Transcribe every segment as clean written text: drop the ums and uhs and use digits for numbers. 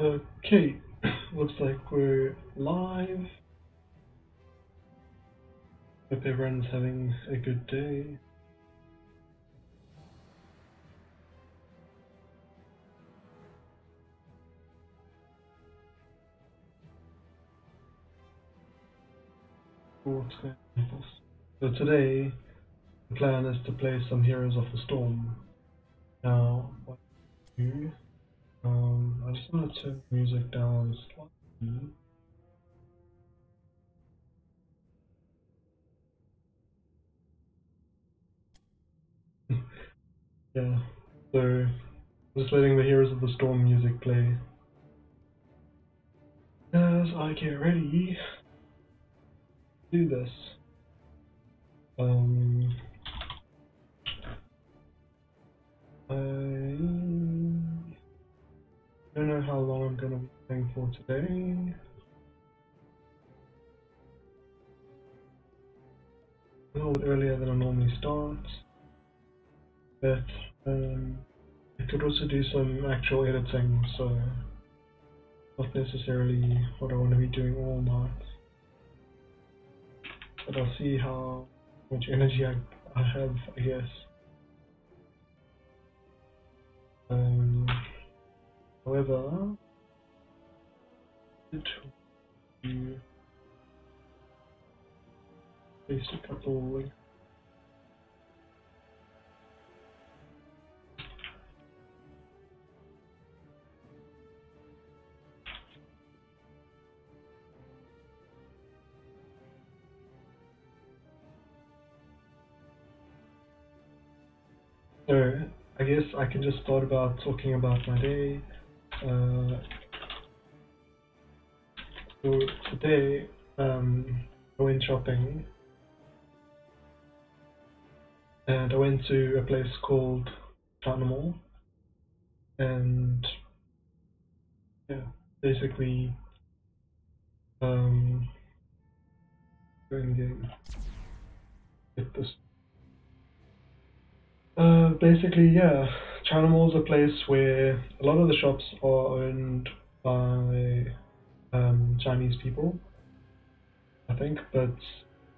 Okay, looks like we're live. Hope everyone's having a good day. What's going on? So today, the plan is to play some Heroes of the Storm. Now, what I do, I just want to turn the music down slightly. Yeah, so just letting the Heroes of the Storm music play as I get ready to do this. Um, I don't know how long I'm going to be playing for today. A little bit earlier than I normally start, but I could also do some actual editing, so not necessarily what I want to be doing all night. But I'll see how much energy I have, I guess. However, it will paste a couple links. So I guess I can just start about talking about my day. So today I went shopping and I went to a place called China Mall, and yeah, basically um, going to get this. Basically, yeah, China Mall is a place where a lot of the shops are owned by Chinese people, I think, but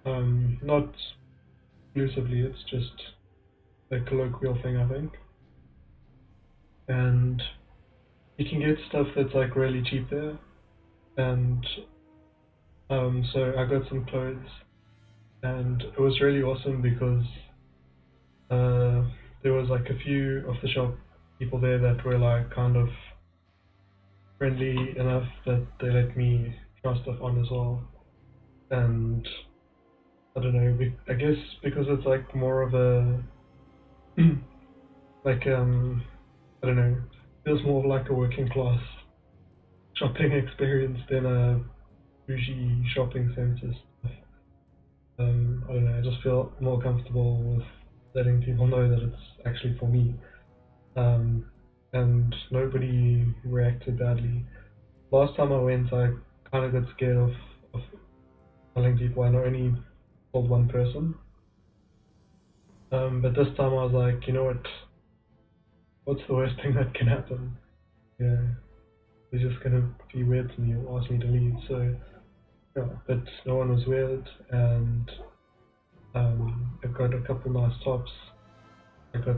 not exclusively. It's just a colloquial thing, I think. And you can get stuff that's like really cheap there, and so I got some clothes, and it was really awesome because there was like a few of the shop people there that were like kind of friendly enough that they let me try stuff on as well. And I don't know, I guess because it's like more of a like I don't know, feels more like a working class shopping experience than a bougie shopping center stuff. I don't know, I just feel more comfortable with letting people know that it's actually for me. Um, and nobody reacted badly. Last time I went, I kind of got scared of telling people. I only told one person. But this time I was like, you know what? What's the worst thing that can happen? Yeah, he's just gonna be weird to me or ask me to leave. So yeah, but no one was weird, and I got a couple nice tops. I got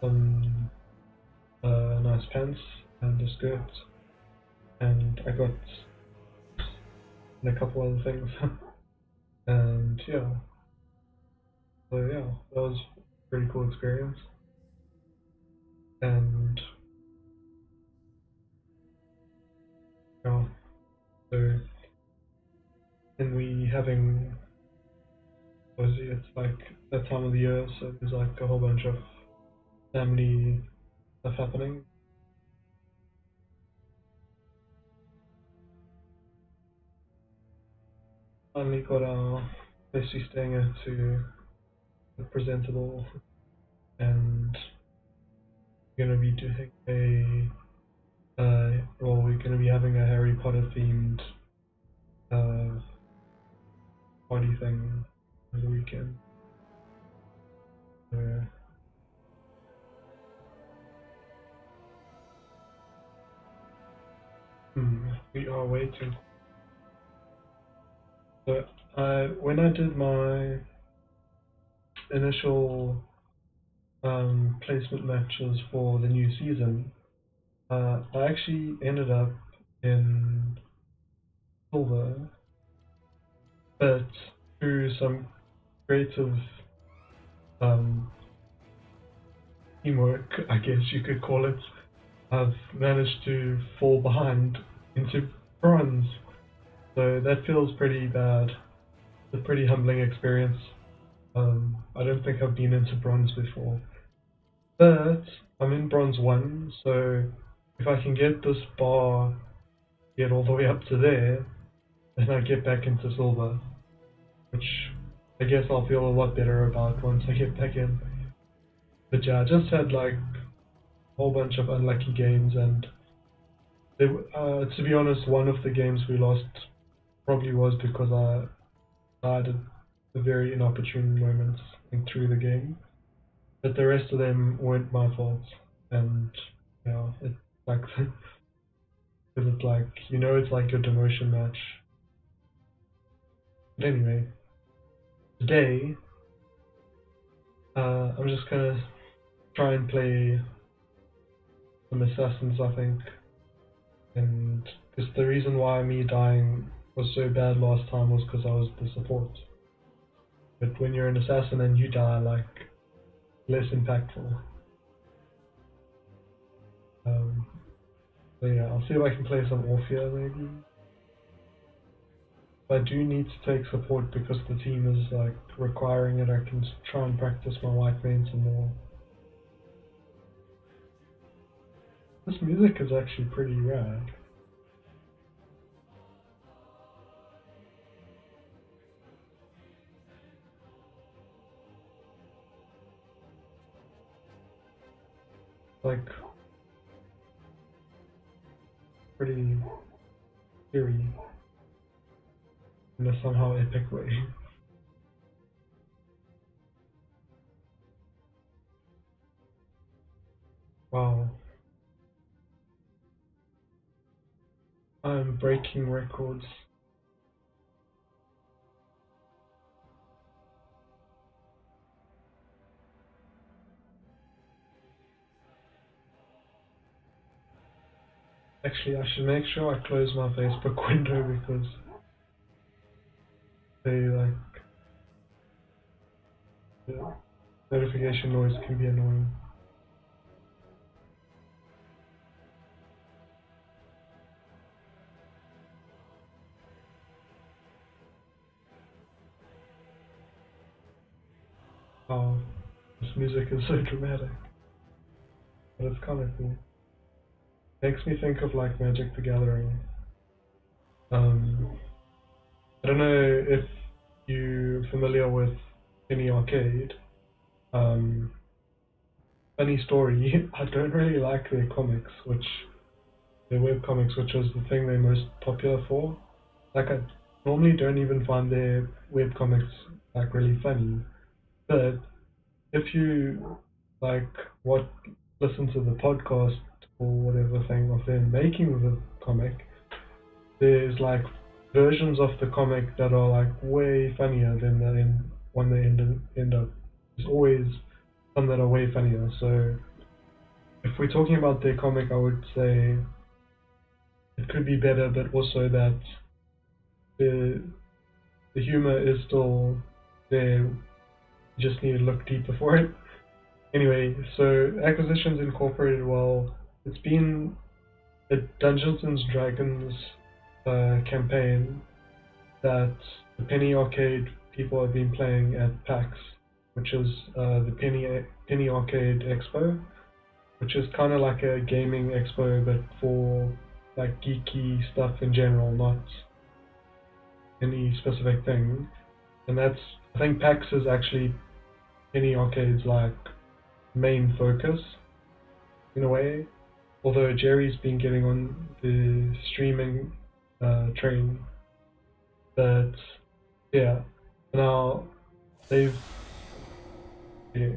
some nice pants and a skirt, and I got a couple other things. And yeah, so yeah, that was a pretty cool experience. And yeah, so and we having obviously it's like that time of the year, so there's like a whole bunch of family stuff happening. Finally got our place we're staying at to look presentable, and we're gonna be doing well, we're gonna be having a Harry Potter themed uh party thing over the weekend. So, We are waiting. So when I did my initial placement matches for the new season, I actually ended up in silver, but through some creative um, teamwork, I guess you could call it, I've managed to fall behind into bronze. So that feels pretty bad. It's a pretty humbling experience. I don't think I've been into bronze before. But I'm in bronze 1, so if I can get this bar, get all the way up to there, then I get back into silver, which I guess I'll feel a lot better about once I get back in. But yeah, I just had like a whole bunch of unlucky games, and to be honest, one of the games we lost probably was because I died at a very inopportune moments through the game. But the rest of them weren't my fault, and it's like because it's like it's like your demotion match. But anyway, today I'm just gonna try and play some assassins, I think, and because the reason why me dying was so bad last time was because I was the support. But when you're an assassin and you die, like less impactful. Um, so yeah, I'll see if I can play some Orphea maybe. If I do need to take support because the team is like requiring it, I can try and practice my white vein some more. This music is actually pretty rad. Like pretty eerie in a somehow epic way. Wow. I'm breaking records. Actually, I should make sure I close my Facebook window because the notification noise can be annoying. Wow, this music is so dramatic, but it's kind of cool. Makes me think of like Magic the Gathering. I don't know if you're familiar with Penny Arcade. Um, Funny story, I don't really like their web comics, which was the thing they're most popular for. Like I normally don't even find their web comics like really funny, but if you like what listen to the podcast or whatever thing of them making the comic, there's like versions of the comic that are like way funnier than when they end up. There's always some that are way funnier. So if we're talking about their comic, I would say it could be better, but also that the the humor is still there. You just need to look deeper for it. Anyway, so Acquisitions Incorporated, well, it's been a Dungeons and Dragons campaign that the Penny Arcade people have been playing at PAX, which is the Penny Arcade Expo, which is kind of like a gaming expo, but for like geeky stuff in general, not any specific thing. And I think PAX is actually Penny Arcade's like main focus in a way. Although Jerry's been getting on the streaming train, but yeah, now they've yeah,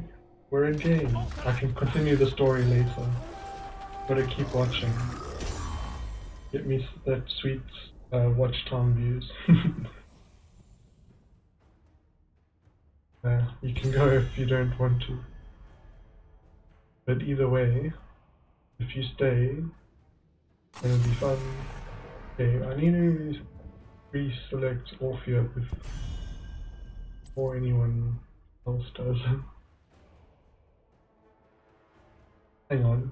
we're in game. I can continue the story later. Gotta keep watching. get me that sweet watch time views. You can go if you don't want to. But either way, if you stay, it'll be fun. Okay, I need to pre-select Orphea before anyone else does. Hang on.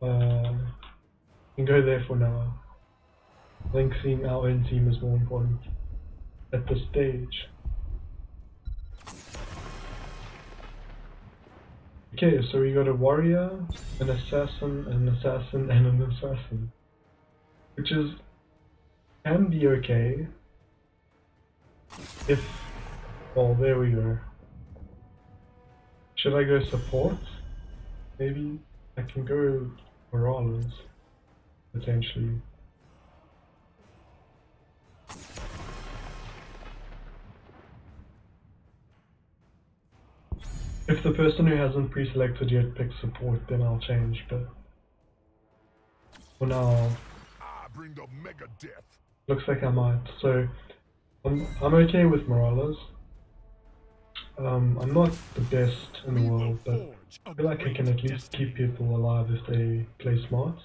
You can go there for now. I think seeing our own team is more important at this stage. Okay, so we got a warrior, an assassin, and an assassin. Which can be okay. If, well, there we go. Should I go support? Maybe I can go Morales, potentially. If the person who hasn't pre-selected yet picks support, then I'll change, but for now, bring the mega death. Looks like I might. So I'm okay with Morales. I'm not the best in the world, but I feel like I can at least keep people alive if they play smart.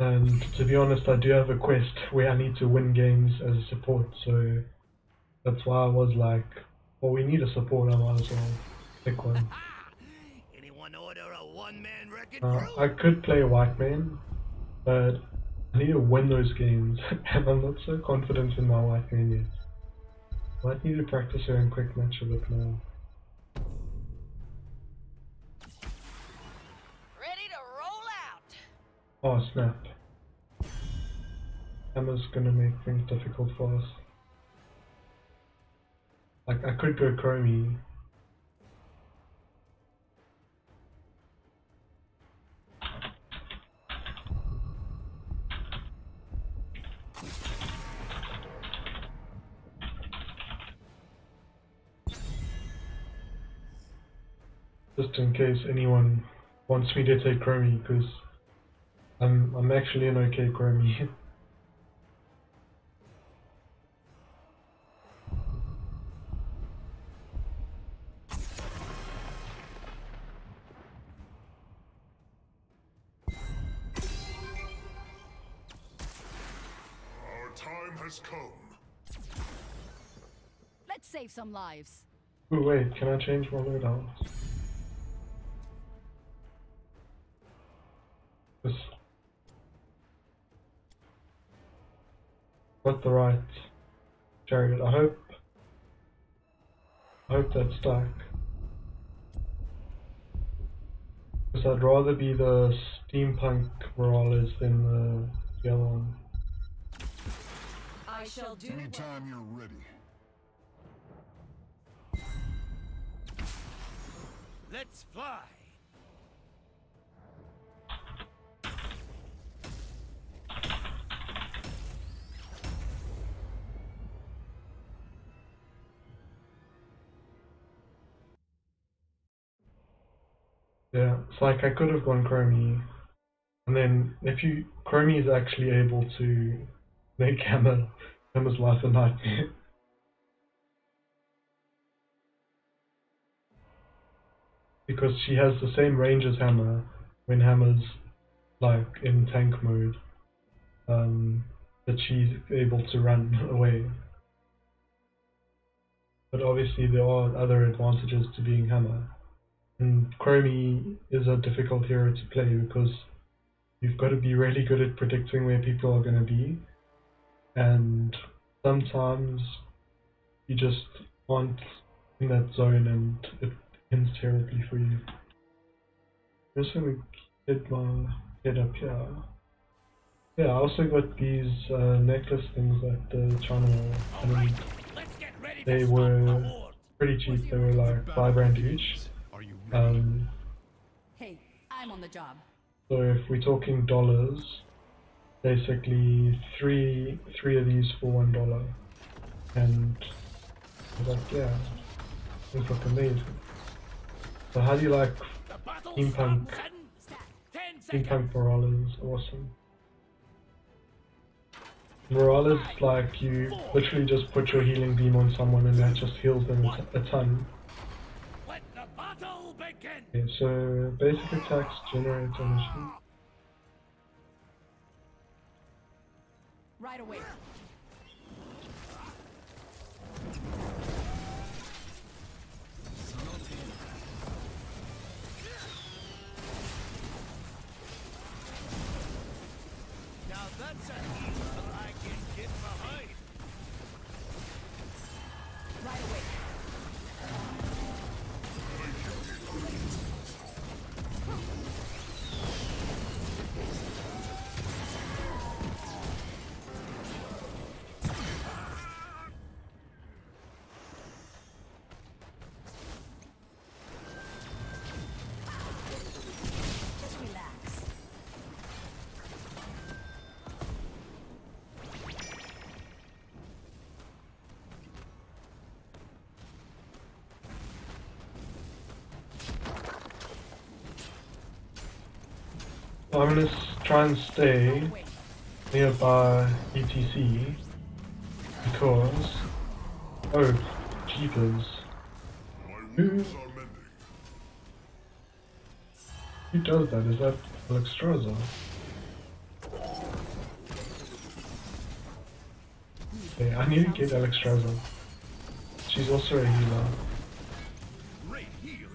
And to be honest, I do have a quest where I need to win games as a support, so that's why I was like, well, we need a support, I might as well pick one. Anyone order a one-man wrecking crew? I could play a white man, but I need to win those games, and I'm not so confident in my white man yet. Might need to practice her in quick match a bit more. Ready to roll out. Oh snap. Hammer's gonna make things difficult for us. Like, I could go Chromie. Just in case anyone wants me to take Chromie, because I'm actually an okay Chromie. Our time has come. Let's save some lives. Ooh, wait, can I change my loadout? Got the right chariot. I hope that's stuck. Because I'd rather be the steampunk Morales than the other one. I shall do Anytime you're ready. Let's fly. Yeah, it's like I could have gone Chromie, and then Chromie is actually able to make Hammer's life a nightmare. Because she has the same range as Hammer when Hammer's like in tank mode, that she's able to run away. But obviously there are other advantages to being Hammer. And Chromie is a difficult hero to play because you've got to be really good at predicting where people are going to be, and sometimes you just aren't in that zone and it ends terribly for you. I'm just going to get my head up here. Yeah, I also got these necklace things at the channel, and they were pretty cheap. They were like $5 each. Hey, I'm on the job. So if we're talking dollars, basically three of these for $1, and I was like, yeah, this looks amazing. So how do you like The battle steampunk? starts in 10 seconds. Steampunk morale is awesome. Morale is like you literally just put your healing beam on someone and that just heals them a ton. Let the battle begin. Okay, so basic attacks generate energy. Right away. Now that's an evil I can get behind. Right away. Just relax. I'm gonna try and stay Right away. nearby ETC because oh jeepers. My wounds are mending. Who does that? Is that Alexstrasza? Okay, I need to get Alexstrasza. She's also a healer. Right here.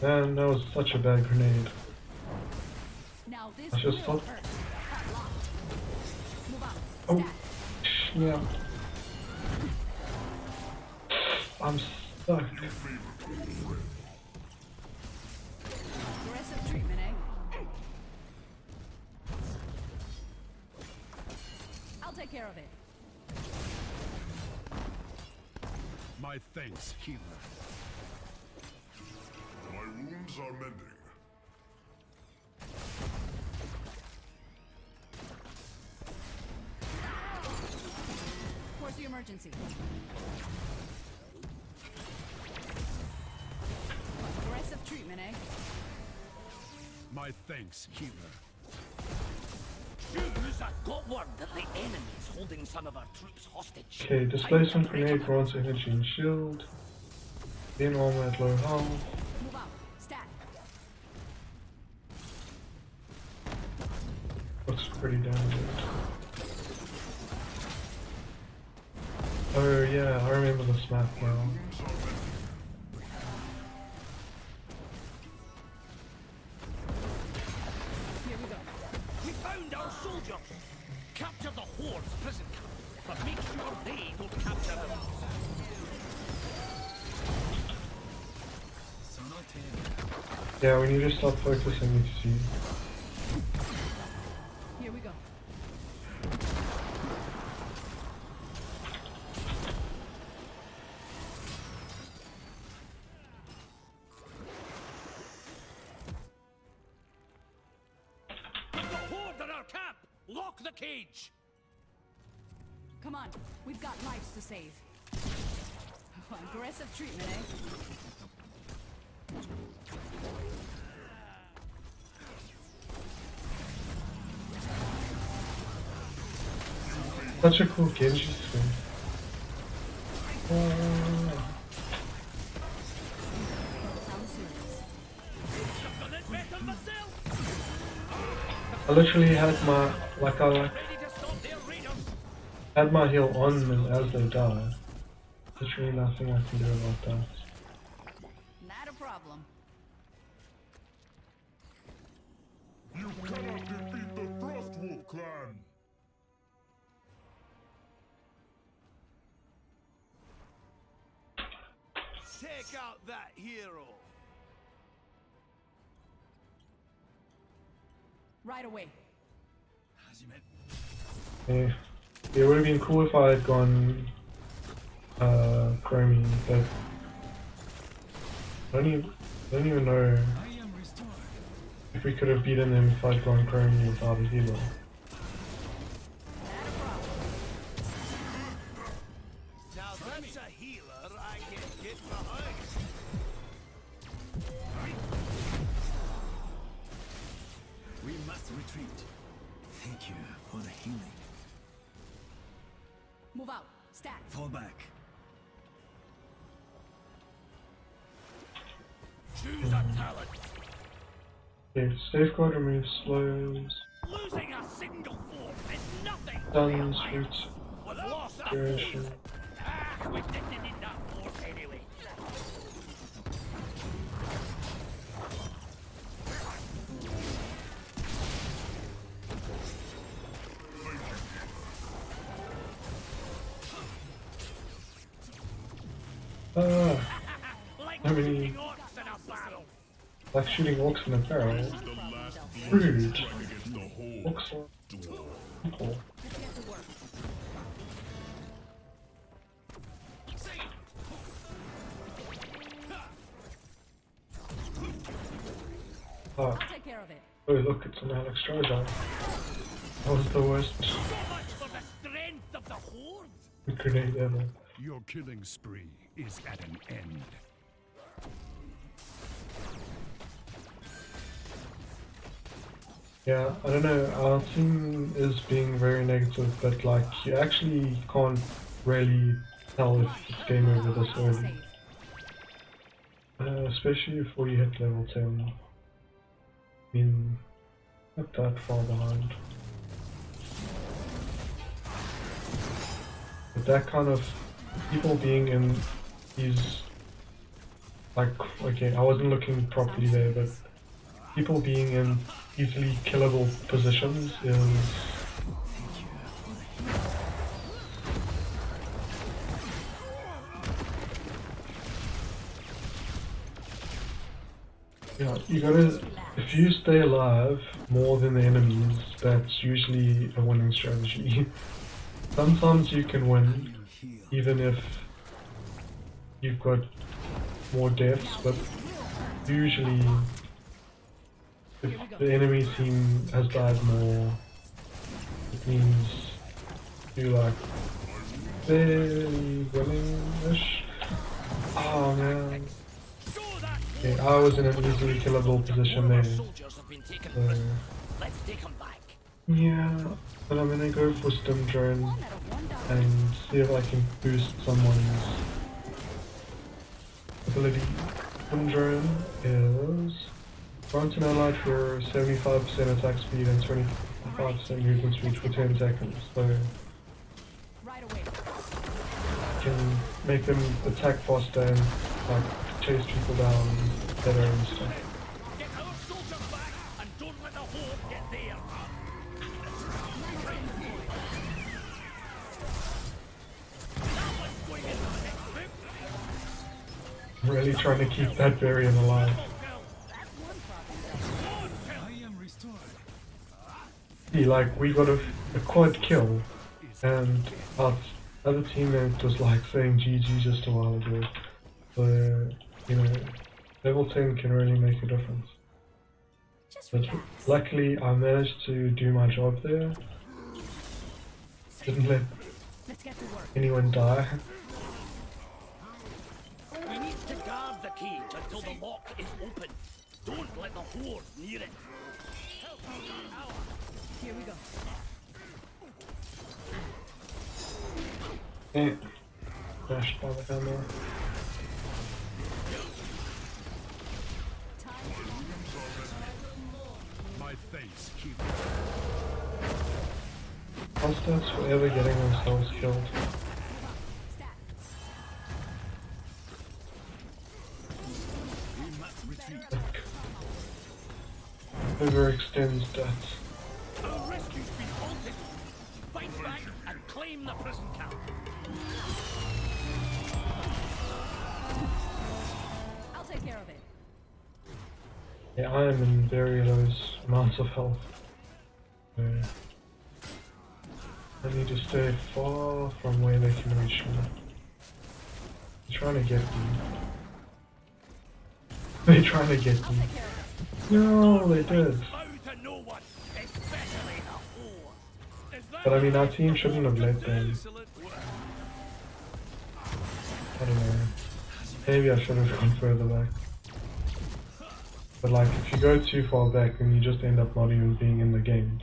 Man, that was such a bad grenade. Now this I should will stop. hurt. Locked. Move out. Oh, Stack. yeah. I'm stuck. Aggressive treatment, eh? I'll take care of it. My thanks, healer. My wounds are mending. Where's the emergency? Aggressive treatment, eh? My thanks, healer. Shoes, I got word that the enemy's holding some of our troops hostage. Okay, displacement grenade grants energy and shield. In armor at low health. Move out. Stack. Looks pretty damn good. Oh yeah, I remember this map now. Here we go. We found our soldiers. Capture the Horde's prison camp, but make sure they don't capture them. Yeah, we need to stop focusing ETC. Here we go. The Horde at our camp! Lock the cage! Come on. We've got lives to save. Aggressive treatment, eh? Such a cool Genji skin. Sounds serious. Done it better myself! I literally had my Ready to stop their raiders! had my heal on them as they died. Literally nothing I can do about that. Not a problem. You cannot defeat the Thrustwolf clan. Take out that hero! Right away. Yeah, it would have been cool if I had gone Chromie, but I don't even know if we could have beaten them if I'd gone Chromie without a healer. Not a problem. retreat. Thank you for the healing. Move out. Stack. Fall back. Choose a talent. Okay, safeguard removes slows, Losing a single force is nothing. stuns, roots, We've lost a duration. force. Ah, we didn't need that force anyway. Ah, Like How many- shooting orcs in a battle. like shooting orcs in a barrel. The last Rude. strike against the whole Orcs are dwarf. people. Let's get to work. Ah, I'll take care of it. oh look, it's an Alex Stroger. That was the worst So much for the strength of the horde. grenade ever. Your killing spree is at an end. Yeah, I don't know, our team is being very negative, but like, you actually can't really tell if it's game over this early. Save. Especially before you hit level 10. I mean, not that far behind. But that kind of people being in these, like, okay, I wasn't looking properly there, but people being in easily killable positions is yeah, you gotta, if you stay alive more than the enemies, that's usually a winning strategy. Sometimes you can win, even if you've got more deaths, but usually if the enemy team has died more, it means you like very winning-ish. Oh man. So that Okay, I was in an easily killable position there. soldiers have been taken So, prisoner. Let's take them back. yeah, but I'm gonna go for stim drone One out of $1. and see if I can boost someone's ability. Stim drone is grant an allied for 75% attack speed and 25% movement speed for 10 seconds. So Right away. can make them attack faster and like chase people down better and stuff. Get our soldiers back and don't let the horde get there. That one's going in the next book. I'm really trying to keep that variant alive. I am restored. See, like we got a quad kill, and our other teammate was like saying GG just a while ago. So you know, level 10 can really make a difference. Just But relax. luckily, I managed to do my job there. Didn't let Let's get to work. anyone die. We need to guard the cage until the lock is open. Don't let the horde near it. Here we go. Eh, Smashed by the hammer. My thanks, hero. Constants forever getting themselves killed. Stack. We must retreat. Overextends that. Our rescue's been halted. Fight back and claim the prison camp. I'll take care of it. Yeah, I am in very low amounts of health. So I need to stay far from where they can reach me. They're trying to get me. They're trying to get I'll me. take care of it. No, they did. Bow to no one, especially the horde. Is that But I mean, our team shouldn't have let them. I don't know. Maybe I should have gone further back. But like, if you go too far back, then you just end up not even being in the game.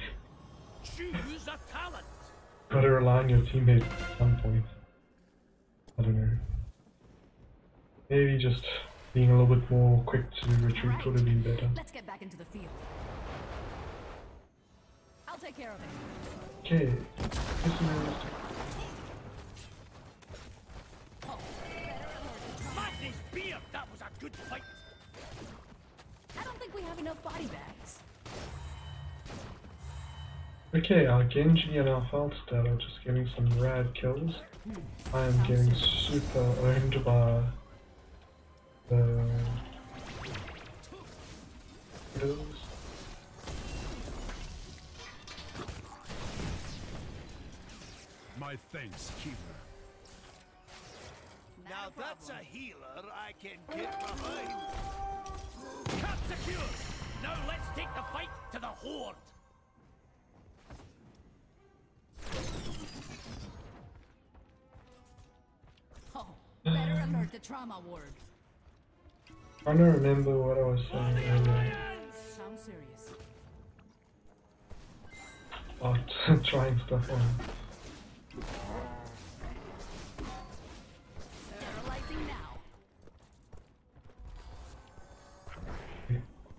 Choose a talent. Gotta rely on your teammates at some point. I don't know. Maybe just being a little bit more quick to retreat would have been better. Let's get back into the field. I'll take care of it. Okay. Madness beer. That was a good fight. I don't think we have enough body bags. Okay, our Genji and our Falstad are just getting some rad kills. I am getting super owned by the kills. My thanks, healer. Now that's a healer I can get behind. Cap secure. Now let's take the fight to the horde. Oh, better alert the trauma ward. I don't remember what I was saying earlier Sounds serious. about trying stuff on. Sterilizing now.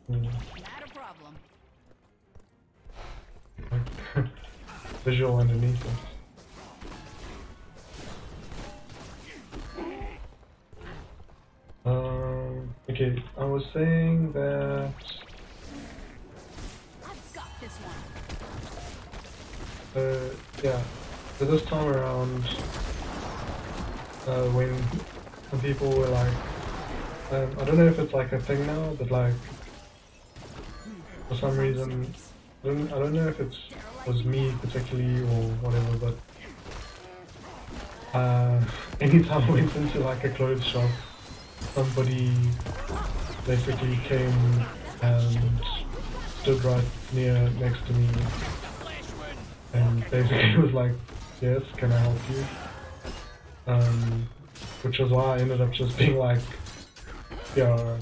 Not a problem. Visual underneath it. Okay, I was saying that I've got this one. yeah, so this time around, when people were like, I don't know if it's like a thing now, but like, for some reason, I don't know if it was me particularly or whatever, but anytime I went into like a clothes shop, somebody basically came and stood right next to me and basically was like, yes, can I help you? Which is why I ended up just being like, yeah,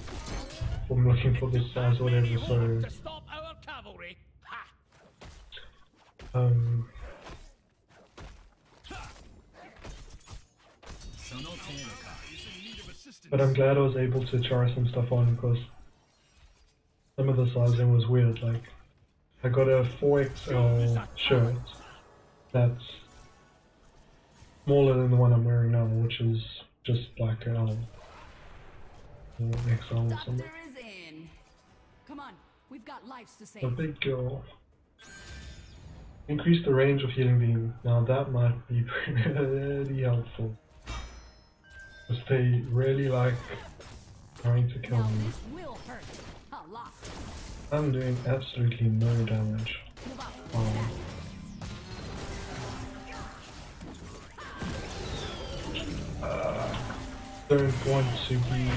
I'm looking for this size or whatever, so To stop our cavalry. Ha! but I'm glad I was able to try some stuff on because some of the sizing was weird. Like, I got a 4XL shirt that's smaller than the one I'm wearing now, which is just like an L or XL or something. Doctor is in. Come on, we've got lives to A save. big girl. Increase the range of healing beam. Now that might be pretty helpful. Because they really like trying to kill Now me. this will hurt a lot. I'm doing absolutely no damage. Move out. Oh. Don't want to be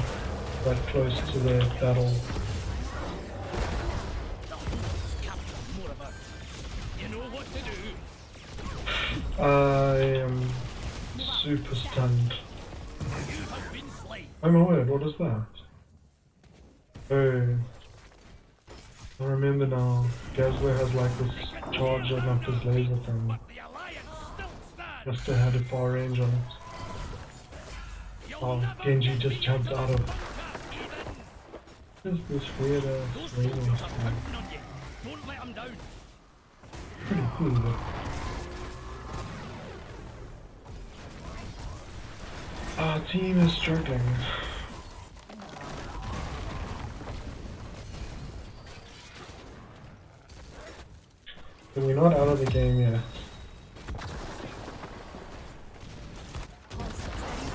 that close to the battle. More about it. You know what to do. I am super stunned. You have been slain. Oh my word, what is that? Oh. I remember now. Gazler has like this charge on up his laser thing. The alliance still stands. Must have had a far range on it. Oh, Genji just jumped out of. What is this weird ass Those laser soldiers are thing? counting on you. Don't let them down. Pretty cool though. Our team is struggling. But we're not out of the game yet. Hold still, steady.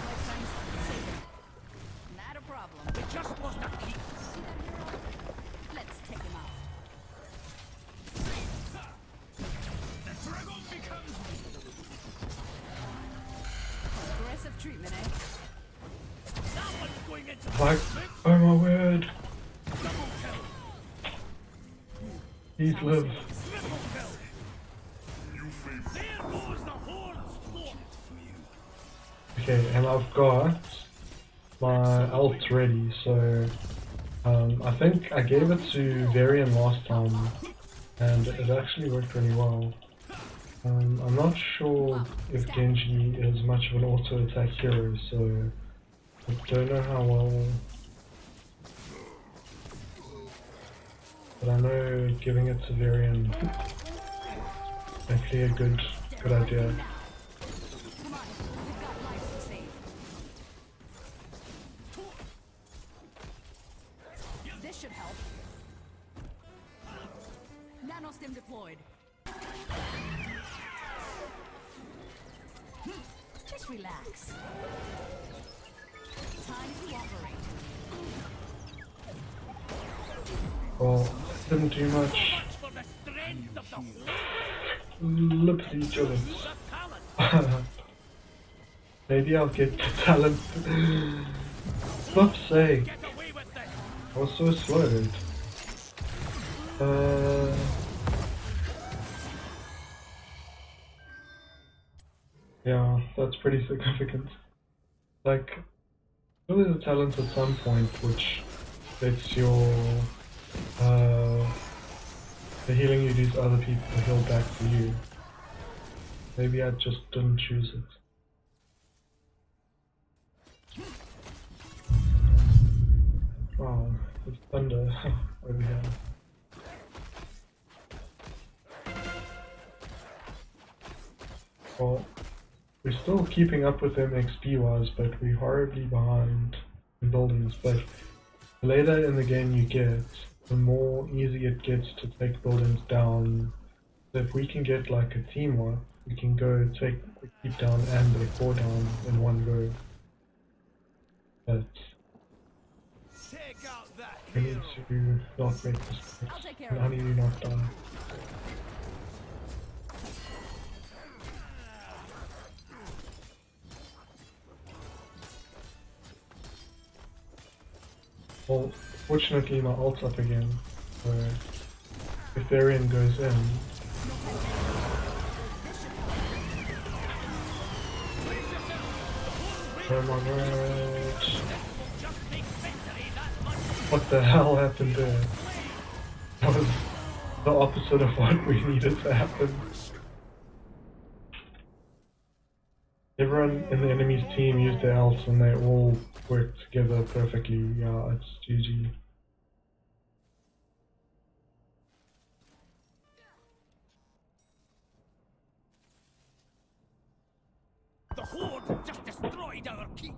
Life signs. Safe. Not a problem. We just lost a key. Let's take him out. The dragon becomes Aggressive treatment, eh? that one's going into Like, oh my word. double kill. He's lived. Triple kill. There goes the horde's fort. Okay, and I've got my ult ready, so I think I gave it to Varian last time, and it actually worked really well. I'm not sure if Genji is much of an auto-attack hero, so I don't know how well, but I know giving it to Varian is actually a good idea. Come on, we've got lives to save. This should help. Nanostim deployed. Just relax. Time to operate. Well, didn't do much. For the strength of the horde, Look at each other. the talent. Maybe I'll get the talent. Fuck's sake, Get away with this. I was so slowed. Yeah, that's pretty significant. Like, surely the talent at some point which lets your the healing you do to other people to heal back for you. Maybe I just didn't choose it. Wow, there's thunder over here. Well, we're still keeping up with them XP wise, but we're horribly behind in buildings. But the later in the game you get, the more easy it gets to take buildings down. So if we can get like a teamwork, we can go take the keep down and the core down in one go. But Take out that we need hero. to not make mistakes. I'll take care And of how do you not die? Well, fortunately my ult's up again, so if Varian goes in, oh my god, Just make victory that much. what the hell happened there? That was the opposite of what we needed to happen. Everyone in the enemy's team used their ults and they all worked together perfectly. Yeah, it's GG. The horde just destroyed our keep.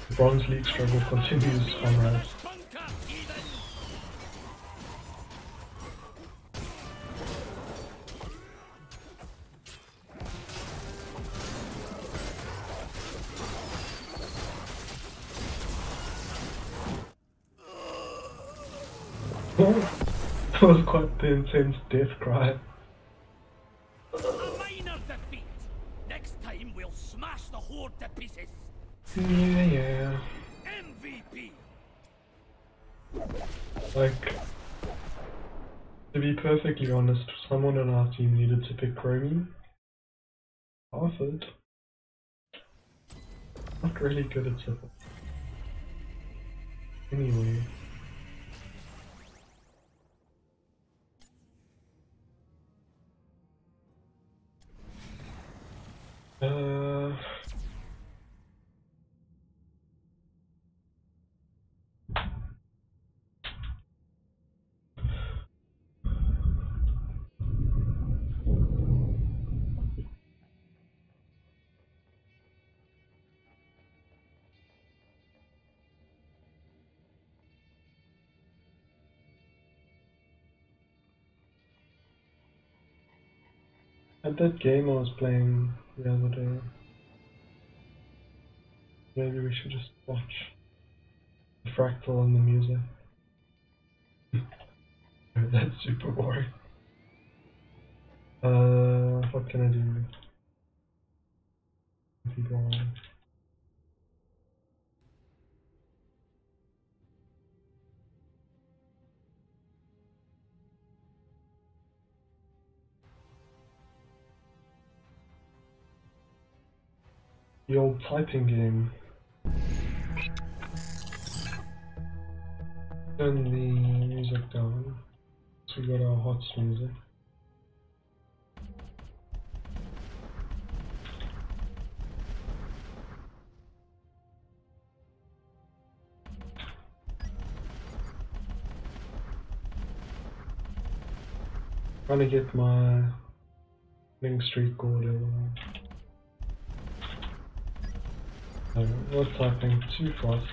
The Bronze League struggle continues, comrades. Bunker, heathen. That was quite the intense death cry. A minor defeat. Next time we'll smash the horde to pieces. Yeah. MVP. Like, to be perfectly honest, someone on our team needed to pick Chromie. Offered. Not really good at support. Anyway. At that game I was playing the other day, maybe we should just watch the fractal and the music. That's super boring. What can I do? People on. The old typing game. Turn the music down. So we got our hot music. Trying to get my winning streak order. Not typing too fast.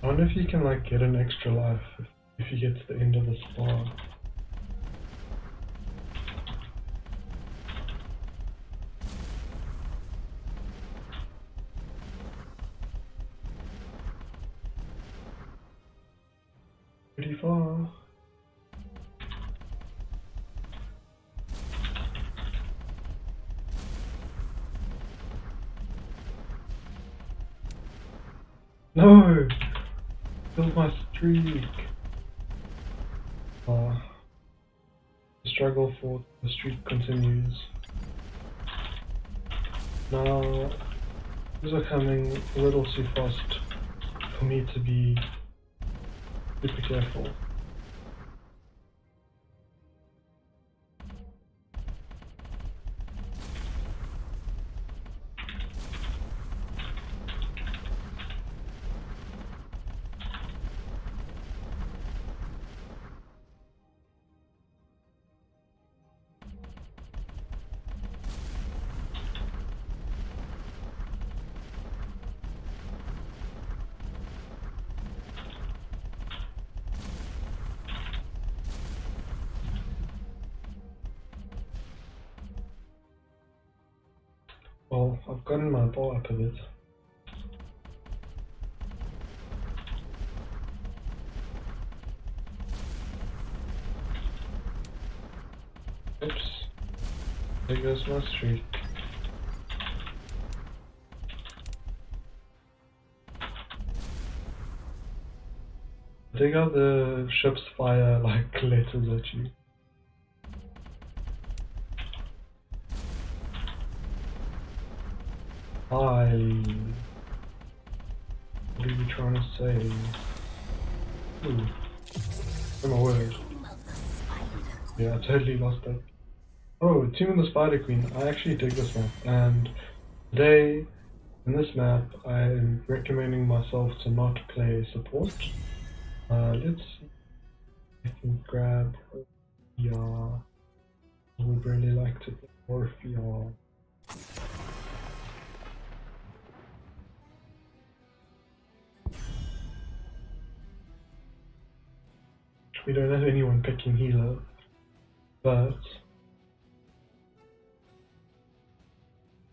I wonder if you can like get an extra life if you get to the end of the spa. Pretty far. No! Killed my streak. The struggle for the streak continues. Now, these are coming a little too fast for me to be super careful. Well, I've gotten my ball up a bit. Oops. There goes my streak. Dig out the ship's fire like letters at you. Hi. What are you trying to say? Ooh. Oh my word. Yeah, I totally lost that. Oh, Team of the Spider Queen. I actually dig this map, and today, in this map, I'm recommending myself to not play support. Let's see if I can grab Orphea. I would really like to play Orphea. We don't have anyone picking healer, but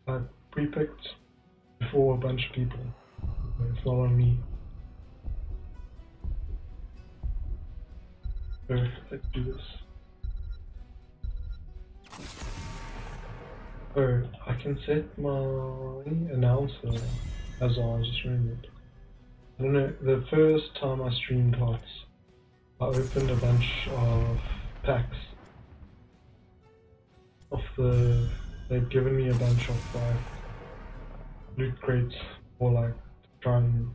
I pre-picked before a bunch of people. It's not on me. So let's do this. Oh, I can set my announcer as I just remembered. I don't know, the first time I streamed HOTS, I opened a bunch of packs of they'd given me a bunch of like loot crates or like try and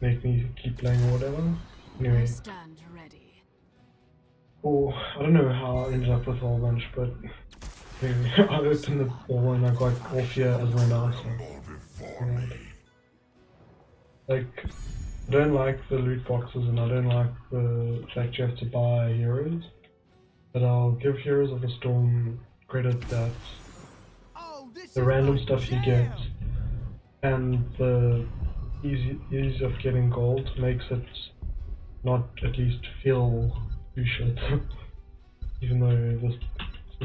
make me keep playing or whatever. Anyway, Stand ready. oh, I don't know how I ended up with a whole bunch, but anyway, I opened the ball and I got Orphea as my announcer. And, like, I don't like the loot boxes and I don't like the fact you have to buy heroes, but I'll give Heroes of the Storm credit that Oh, this the is random my stuff you jam. get and the ease of getting gold makes it not at least feel too shit, even though the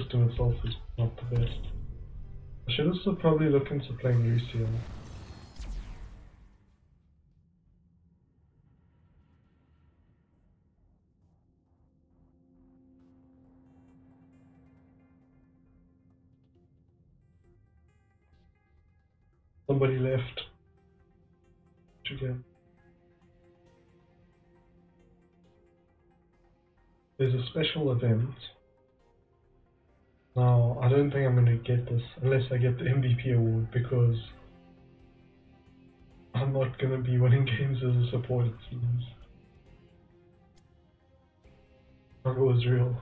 system itself is not the best. I should also probably look into playing Lucio. Somebody left. again. There's a special event. Now, I don't think I'm going to get this unless I get the MVP award, because I'm not going to be winning games as a support, it seems. Struggle is real.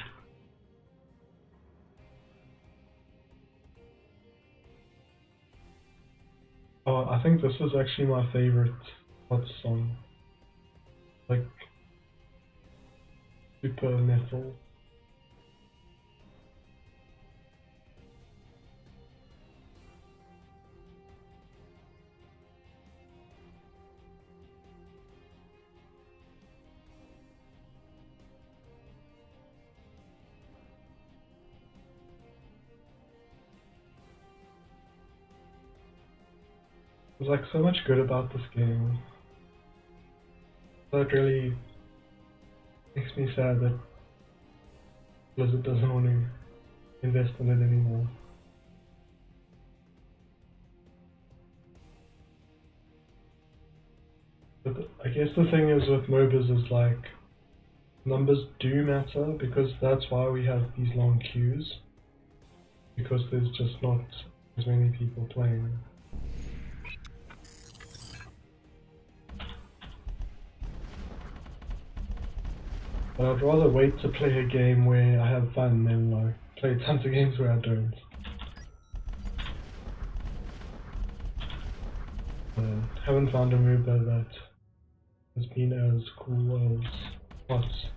Oh, I think this is actually my favorite hot song. Like, super metal. There's like so much good about this game. That really makes me sad that Blizzard doesn't want to invest in it anymore. But I guess the thing is with MOBAs is like, numbers do matter, because that's why we have these long queues. Because there's just not as many people playing. But I'd rather wait to play a game where I have fun than like play tons of games where I don't. Haven't found a MOBA that has been as cool as HOTS.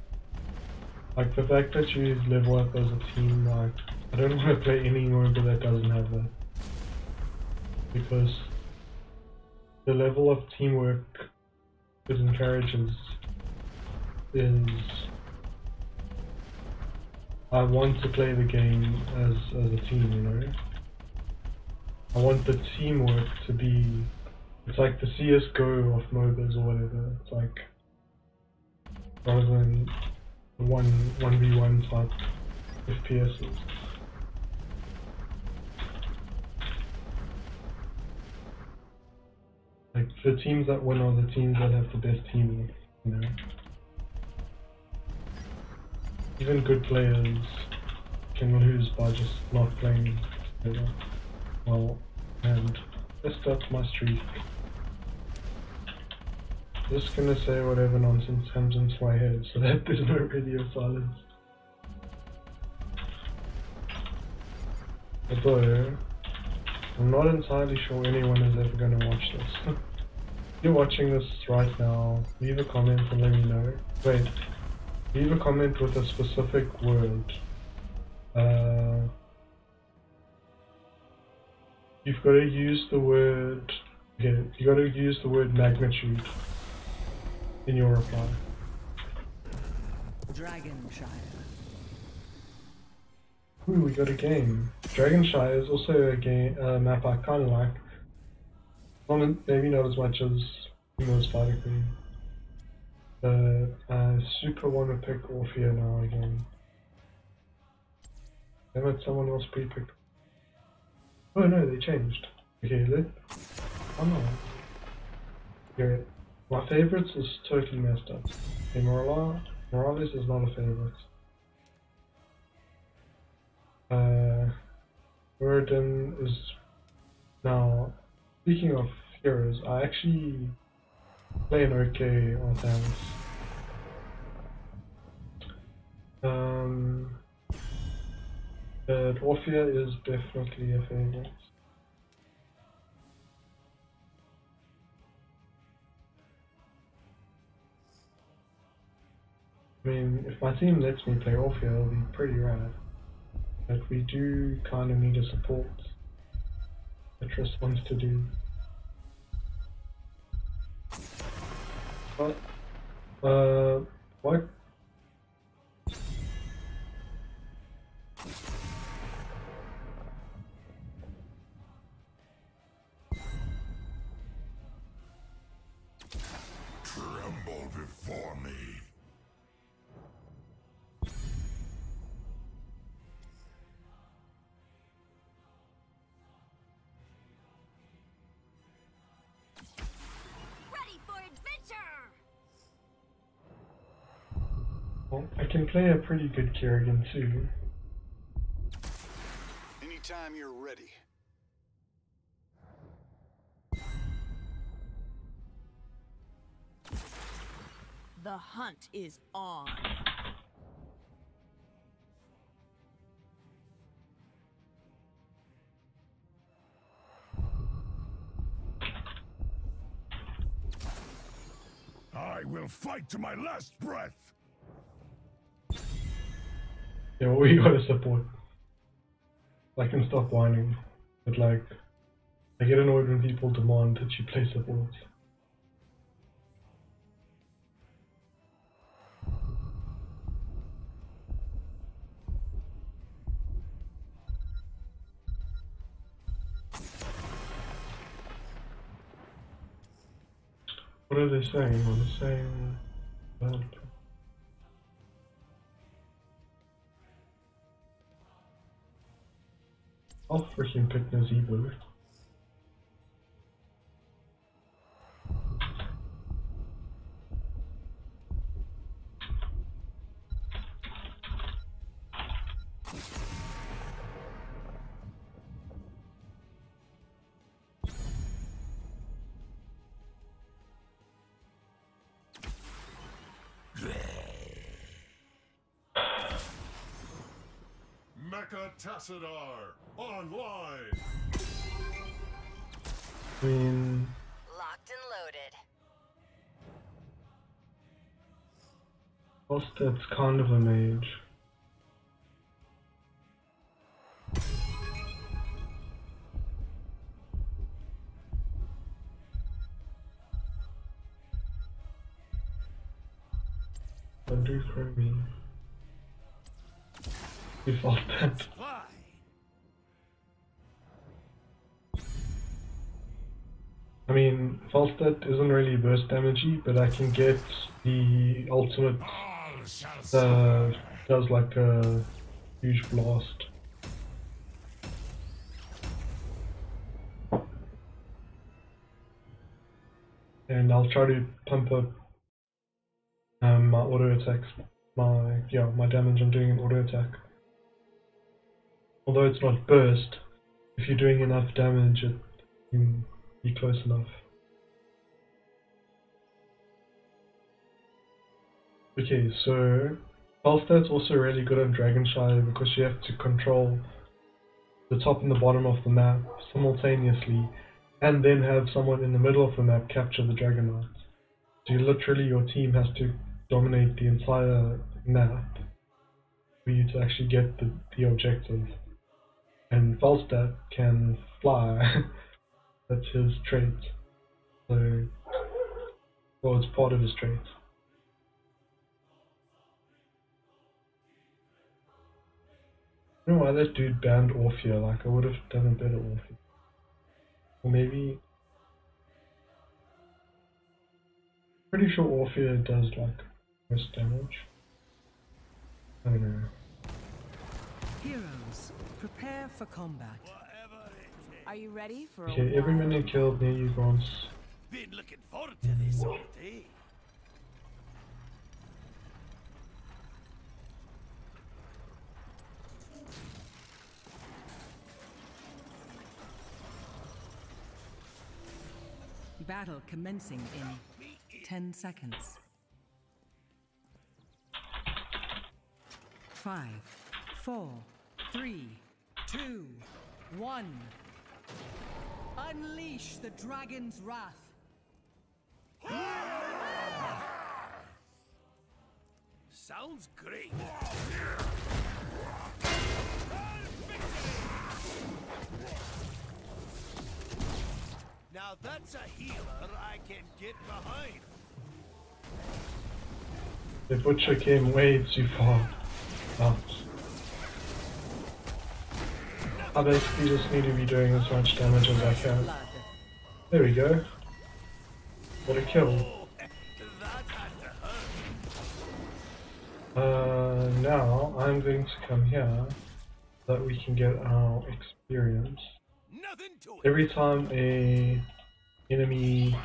Like the fact that you level up as a team, like I don't want to play any MOBA that doesn't have that. Because the level of teamwork it encourages is, I want to play the game as a team, you know? I want the teamwork to be, it's like the CSGO of MOBAs or whatever. It's like, rather than the 1v1 type FPSs. Like, the teams that win are the teams that have the best teamwork, you know? Even good players can lose by just not playing together well, and messed up my streak. Just gonna say whatever nonsense comes into my head so that there's no radio silence. Although, I'm not entirely sure anyone is ever gonna watch this. If you're watching this right now, leave a comment and let me know. Wait, leave a comment with a specific word. You've got to use the word, okay, you got to use the word magnitude in your reply. Dragonshire. Ooh, we got a game. Dragonshire is also a game, map I kind of like. Maybe not as much as Spider Queen. But I super want to pick Orphea now again. Damn it, someone else pre-picked. Oh no, they changed. Okay, come on. Okay, my favorites is totally messed up. Okay, Morales is not a favorite. Muradin is... Now, speaking of heroes, I actually play an okay Artanis. But Orphea is definitely a favorite. I mean, if my team lets me play Orphea, it'll be pretty rad. But we do kind of need a support that Triss wants to do. But, what? Tremble before me. Ready Well, I can play a pretty good Kerrigan too. Anytime you're ready. The hunt is on. I will fight to my last breath. Yeah, well, we gotta support. I can stop whining, but like, I get annoyed when people demand that you play support. What are they saying? Are they saying bad? I'll freaking pick Nazebo. Mecha Tassadar online. I mean, Locked and loaded. Falstad's kind of a mage. Undo Chromie. You Falstad. Fly. I mean, Falstad isn't really burst damagey, but I can get the ultimate does like a huge blast. And I'll try to pump up my auto attacks, my damage I'm doing in auto attack. Although it's not burst, if you're doing enough damage, it can be close enough. Okay, so Falstad's also really good on Dragonshire because you have to control the top and the bottom of the map simultaneously, and then have someone in the middle of the map capture the Dragon Knights. So literally your team has to dominate the entire map for you to actually get the objective. And Falstad can fly. That's his trait. So, well, it's part of his trait. I don't know why that dude banned Orphea. Like, I would have done a better Orphea. Or maybe, pretty sure Orphea does like most damage. I don't know. Heroes, prepare for combat. Whatever it takes. Are you ready for a Okay, every wild minute killed near you grants. Been looking forward to this all day. Battle commencing in 10 seconds. 5, 4, 3, 2, 1. Unleash the dragon's wrath. Sounds great. Now that's a healer I can get behind. The butcher came way too far out. I basically just need to be doing as much damage as I can. Blood. There we go. What a kill. Oh, that had to hurt. Now I'm going to come here so that we can get our experience. Nothing to it. Every time a enemy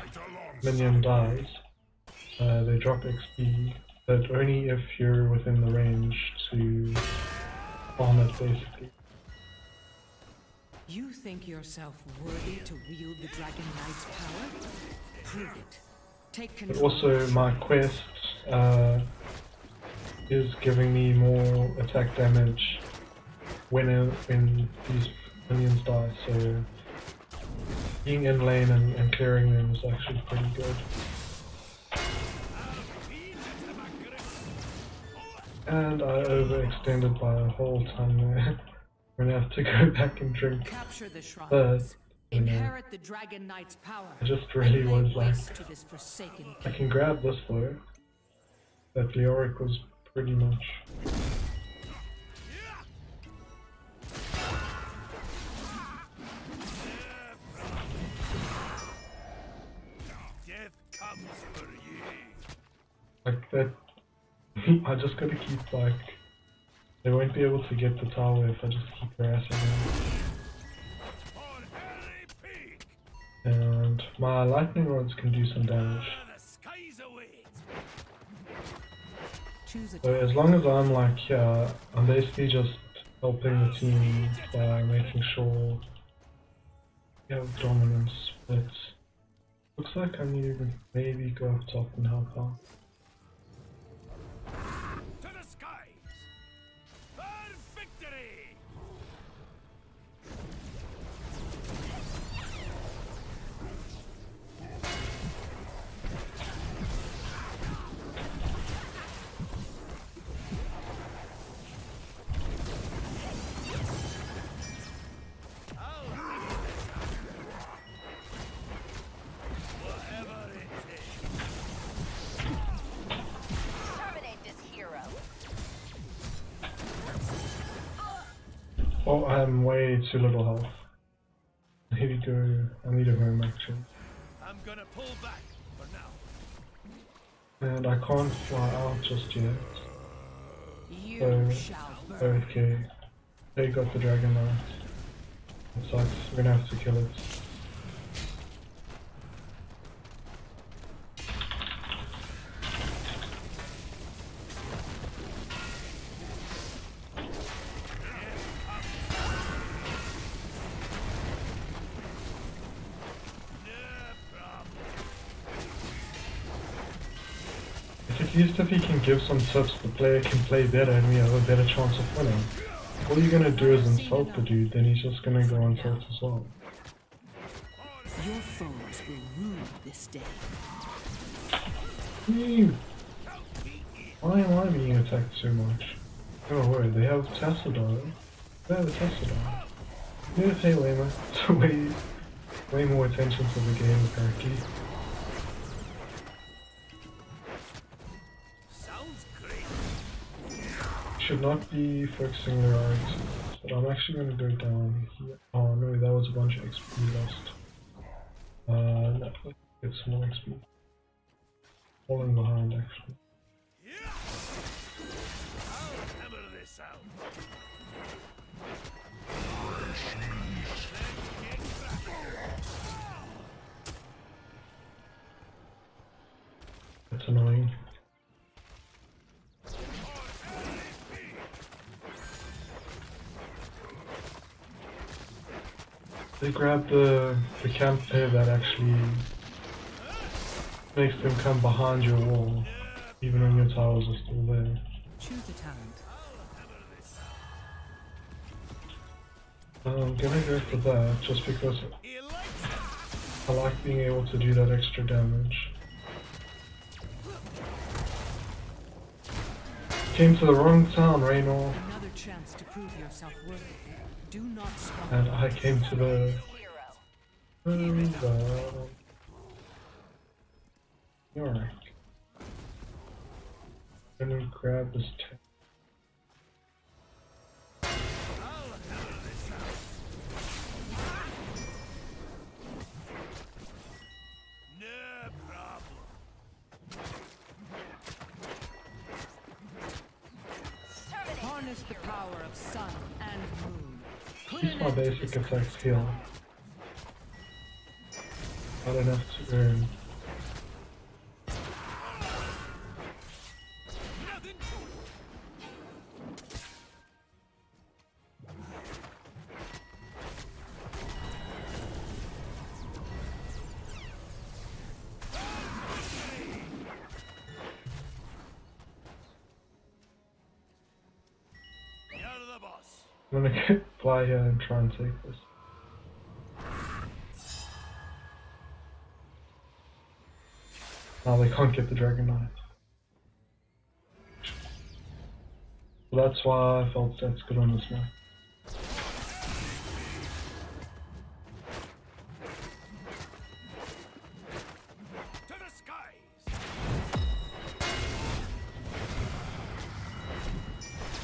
minion dies, they drop XP but only if you're within the range to farm it, basically. You think yourself worthy to wield the Dragon Knight's power? Prove it. Take But control. also my quest is giving me more attack damage when these minions die, so being in lane and clearing them is actually pretty good. And I overextended by a whole ton there. I'm gonna have to go back and drink. Capture the shrines. But, you know, Inherit the Dragon Knight's power. I just really Lay was like, waste to this forsaken I can grab this though. That Leoric was pretty much. Death comes for you. Like that. I just gotta keep like. They won't be able to get the tower if I just keep harassing them. For Harry Peak. And my lightning rods can do some damage. The skies await. Choose a So as long as I'm like here, I'm basically just helping the team by making sure we have dominance. But looks like I need to maybe go up top and help out. To the skies. For victory. Whatever it takes. Terminate this hero. Oh, I'm way too little health. Here we go. I need a home action. I'm gonna pull back for now. And I can't fly out just yet. You So, shall burn. okay. They got the Dragon Knight. It sucks. We're gonna have to kill it. At least if he can give some tips, the player can play better and we have a better chance of winning. All you're gonna do is insult the dude, then he's just gonna go insult as well. Your foes will rue this day. Ew. Why am I being attacked so much? Oh wait, they have Tassadar. They have a Tassadar. You need to pay way more attention to the game apparently. Sounds great. Should not be focusing the right, but I'm actually gonna go down here. Oh no, that was a bunch of XP lost. No, get some more XP. Falling behind actually. Yeah. I'll hammer this out. That's annoying. They grab the camp there that actually makes them come behind your wall, even when your towers are still there. Choose a talent. I'm gonna go for that, just because I like being able to do that extra damage. Came to the wrong town, Raynor, Another chance to prove yourself worthy. Do not stop. and I came to the... Hero. Alright. Let me grab this tank. No problem. Harness the power of sun and moon. Put Keep an my end to basic this attacks heal. I don't have to earn. the boss. I'm gonna fly here and try and take this. Now they can't get the Dragon Knight. So that's why I felt that's good on this map. To the skies.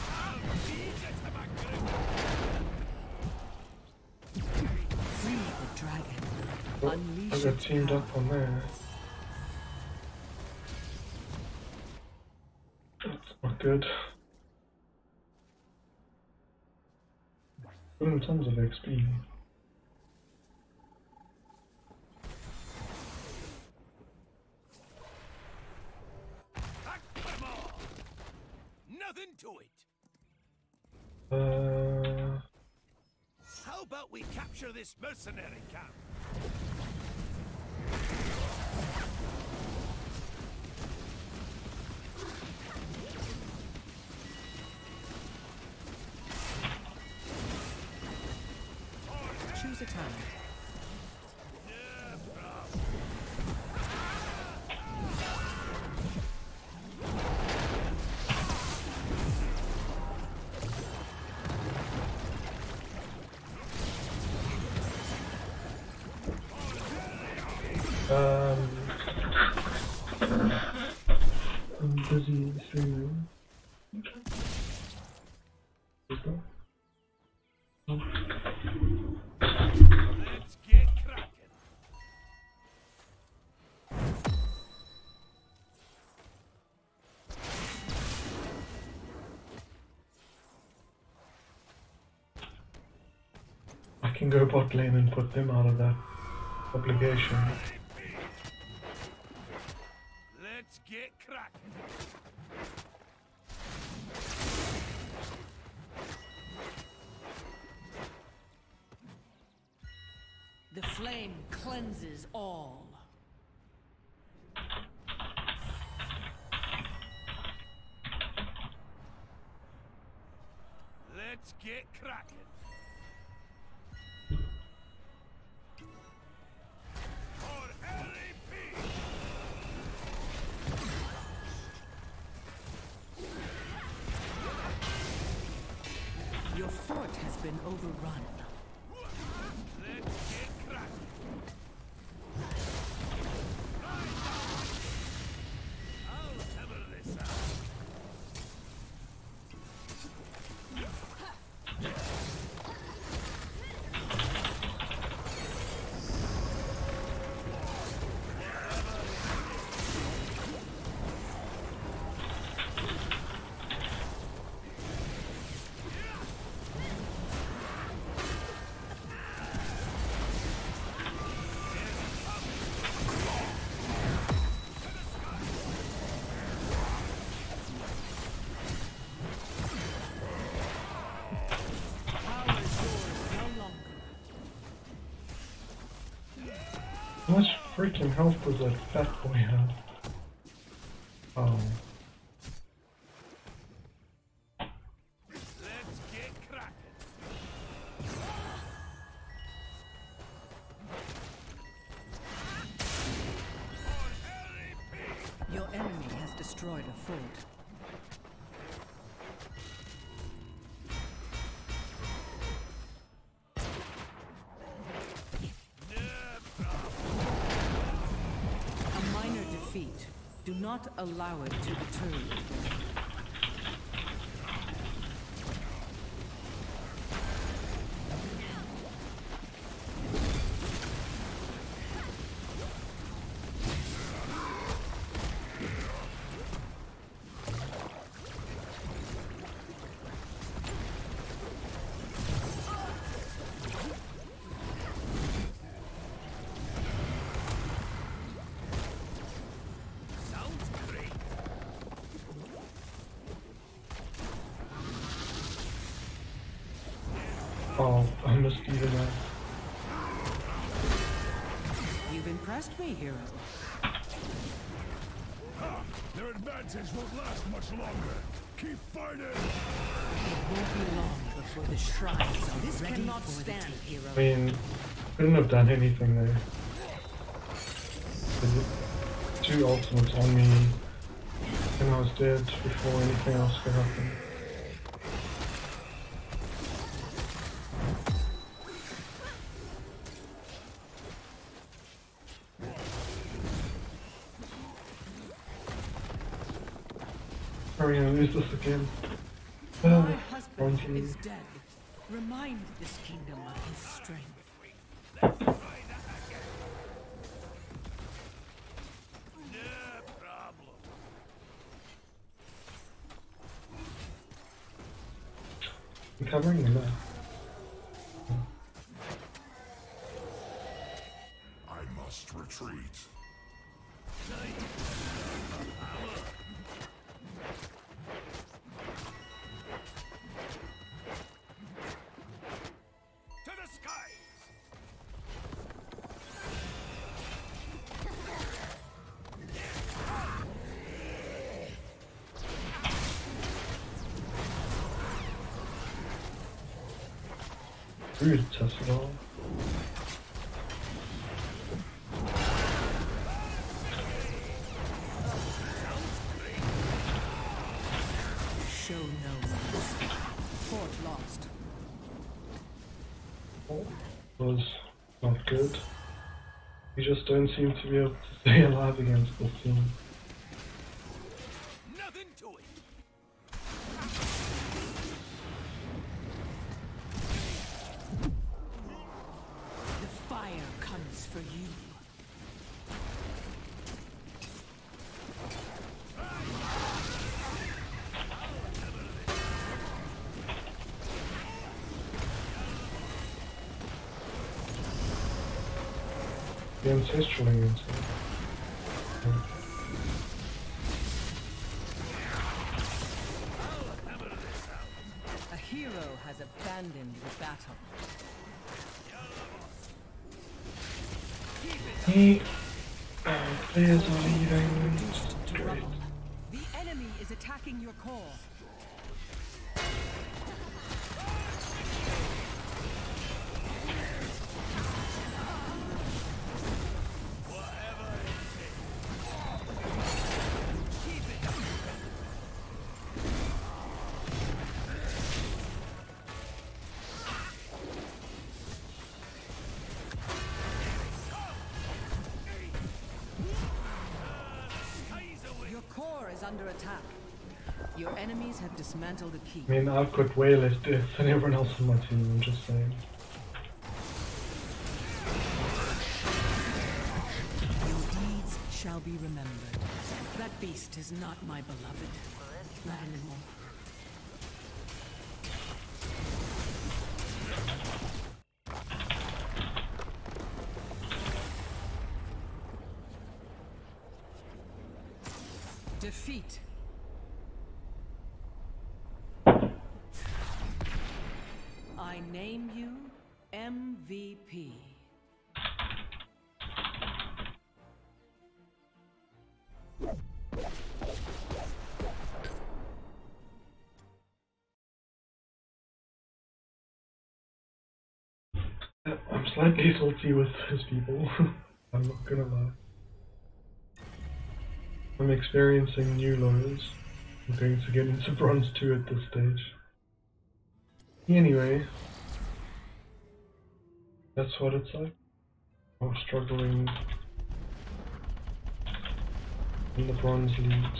I'll feed you to my grip. Free the dragon. Oh, I Unleash got its teamed power. up on there. That's not good. Good in terms of XP. Back for more. Nothing to it. How about we capture this mercenary camp? Choose a time. I'm busy streaming. Let's get cracking. I can go bot lane and put them out of that obligation. Let's get cracking. The flame cleanses all. Let's get cracking. For Harry P. Your fort has been overrun. Let's get cracking. I'll hammer this out. Power is yours no longer. How much freaking health does that fat boy have? Oh. Let's get cracking. For Harry P. Your enemy has destroyed a fort. A minor defeat. Do not allow it to deter you. Sounds great. Oh, I missed even that. You've impressed me, hero. Their advantage won't last much longer. Keep fighting! won't be long before the shrines are this ready cannot for stand, hero. I mean, couldn't have done anything there. Two ultimates on me, and I was dead before anything else could happen. Are we gonna lose this again? My Well, husband Ronji. is dead. Remind this kingdom of his strength. I'm covering the map. I must retreat. To the skies! Rude, test it all. Show no mercy. Fort lost. Was not good. You just don't seem to be able to stay alive against this team. Nothing to it! The fire comes for you. The ancestral against it. A hero has abandoned the battle. Players are leaving. Reduced to Great. rubble. The enemy is attacking your core. Your core is under attack. Your enemies have dismantled the keep. I mean, I've got way less deaths than everyone else on my team, I'm just saying. Your deeds shall be remembered. That beast is not my beloved. Not anymore. Defeat. I name you MVP. I'm slightly salty with those people. I'm not gonna lie. I'm experiencing new lows. I'm going to get into bronze 2 at this stage. Anyway, that's what it's like. I'm struggling in the bronze leagues.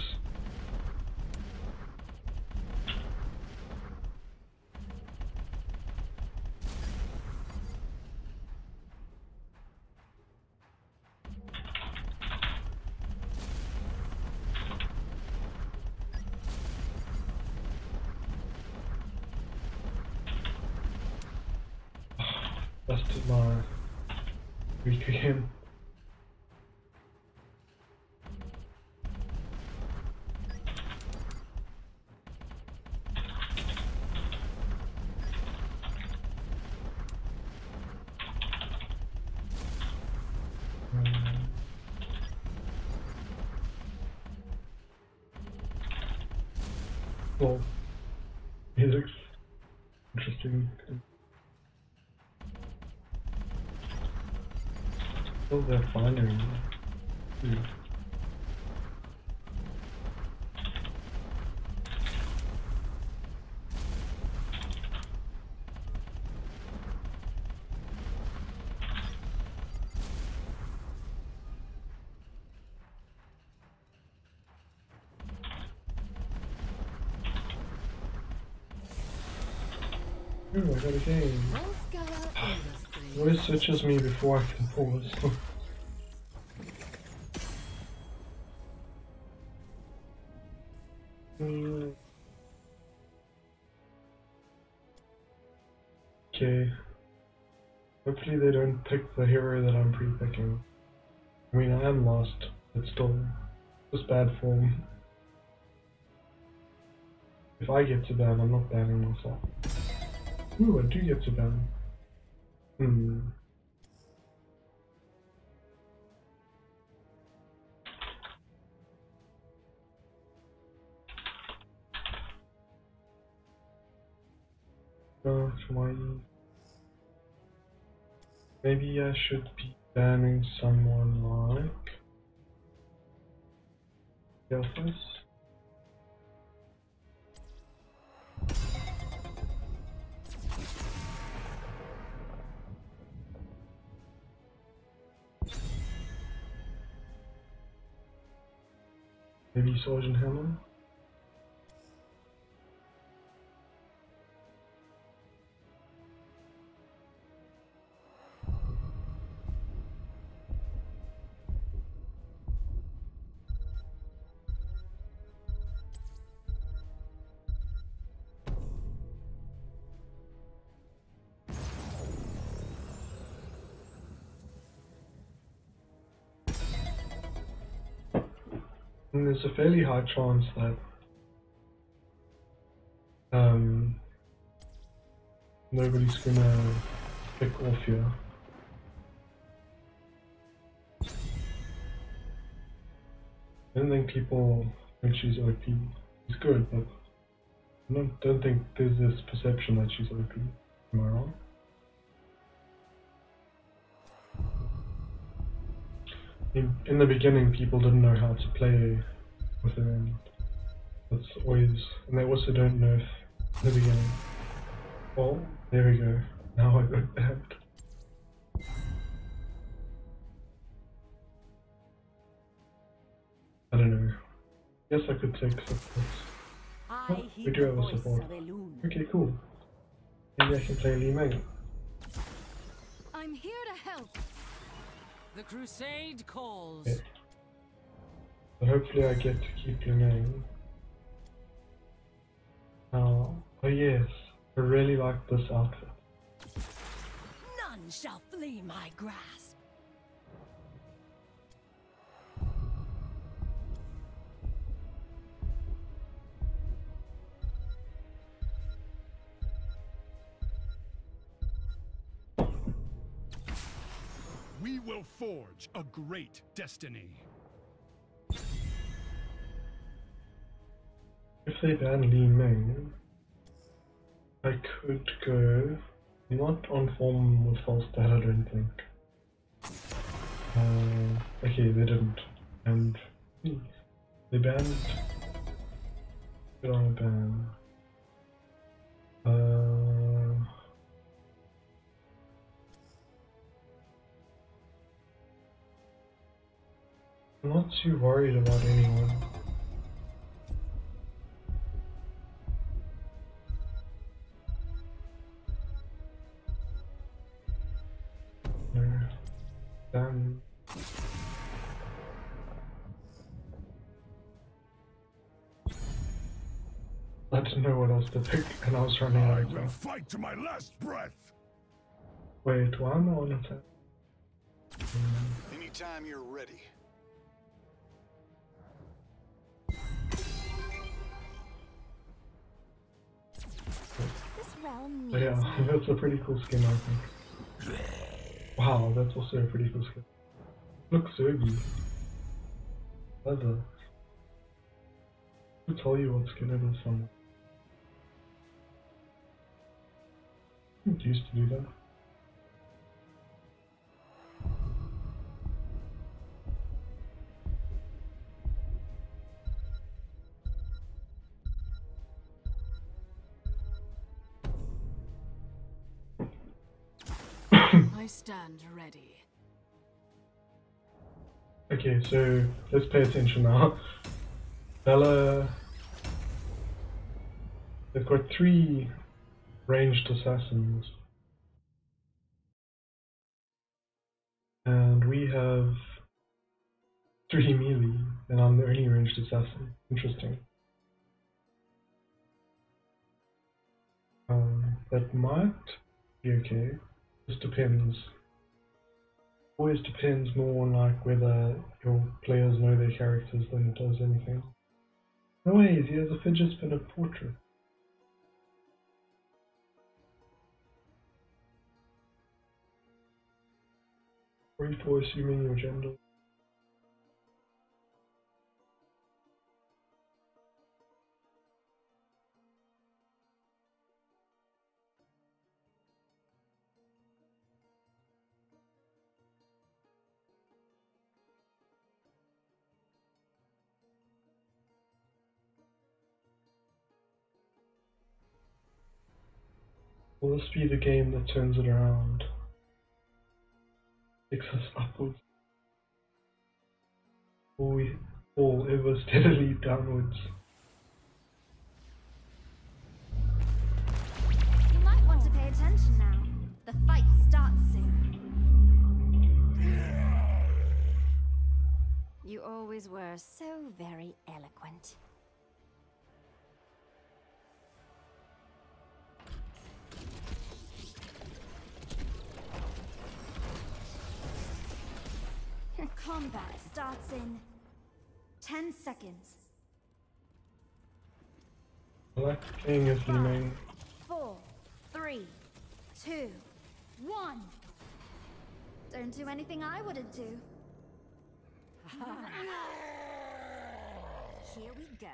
Busted my week again. Well, He looks interesting. Oh, they're firing. Ooh, I got a game. It always switches me before I can pause. Okay. Hopefully they don't pick the hero that I'm pre-picking. I mean, I am lost, but still, just bad form. If I get to ban, I'm not banning myself. Ooh, I do get to ban. Maybe I should be banning someone like Delphus. Maybe Sergeant Hammond. And there's a fairly high chance that nobody's gonna pick off here. I don't think people think she's OP. She's good, but I don't think there's this perception that she's OP. Am I wrong? In the beginning, people didn't know how to play with her, and that's always, and they also don't nerf in the beginning. Oh, there we go. Now I got that. I don't know. Guess I could take support. Oh, we do have a support. Okay, cool. Maybe I can play Li Meng. I'm here to help. The crusade calls. Okay. But hopefully I get to keep Li Meng. Oh yes. I really like this outfit. None shall flee my grasp. We will forge a great destiny. If they ban Li Meng, I could go not on form with false stat, I don't think. Okay, they didn't. And they banned. Did I ban? I'm not too worried about anyone. No. Damn. I didn't know what else to pick, and I was running out I of will time. fight to my last breath. Wait, why am I on attack? Anytime you're ready. This realm But needs yeah, that's a pretty cool skin, I think. Wow, that's also a pretty cool skin. Looks so good. Leather. I'll tell you what skin it is from. didn't used to do that. I stand ready. Okay, so let's pay attention now. Bella, they've got 3 ranged assassins, and we have 3 melee, and I'm the only ranged assassin. Interesting. That might be okay. Just depends. Always depends more on like whether your players know their characters than it does anything. No ways, he has a fidget spinner portrait. 44 assuming your gender. Will this be the game that turns it around? Takes us upwards? Or we fall ever steadily downwards? You might want to pay attention now. The fight starts soon. You always were so very eloquent. Combat starts in 10 seconds. I like playing as Li Ming. 4, 3, 2, 1. Don't do anything I wouldn't do. Here we go.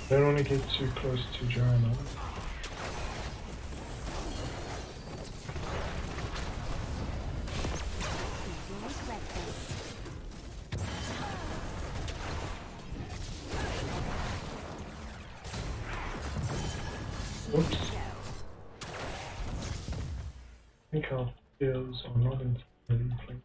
Don't want to get too close to Joanna. Whoops. I think our skills are not entirely playing.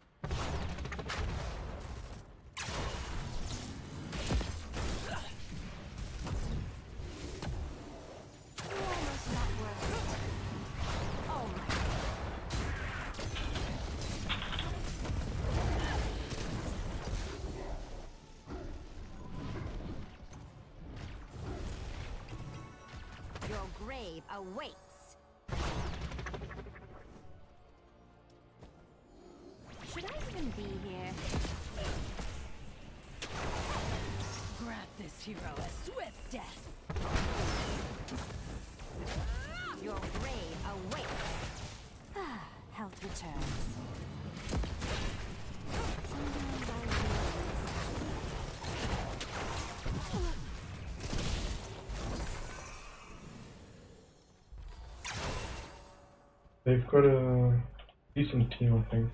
Your grave awaits. Should I even be here? Grant this hero a swift death. Your grave awaits. Health returns. Sometimes I They've got a decent team, I think.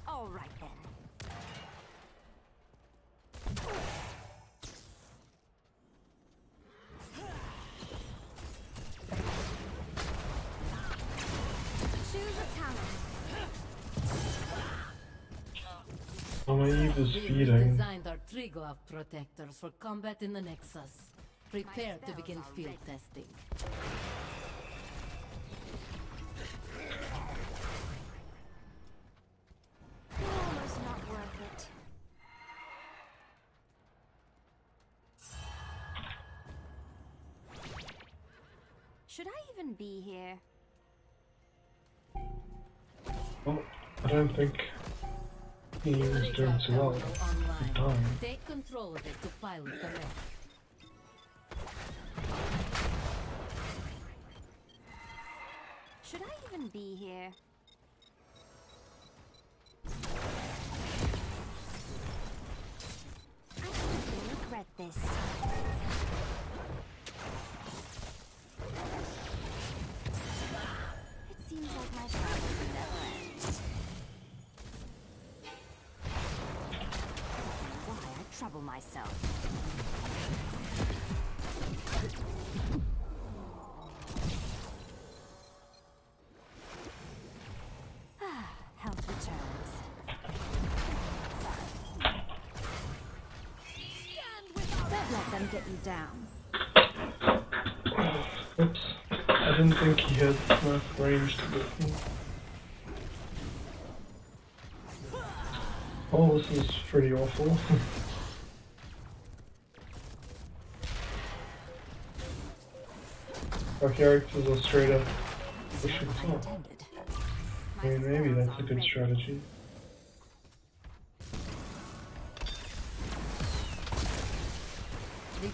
All right then. Choose a talent. Eve is We feeding. designed our Triglav protectors for combat in the Nexus. Prepare to begin field testing. Almost not worth it. Should I even be here? Well, I don't think he was doing too well. He's dying. Take control of it to pilot the wreck. Should I even be here? I think you'll regret this. It seems like my travels will never end. Why I trouble myself? Health returns. Don't let them get you down. Oops. I didn't think he had enough range to get me. Oh, this is pretty awful. Our characters are straight up pushing top. I mean, maybe that's a good strategy.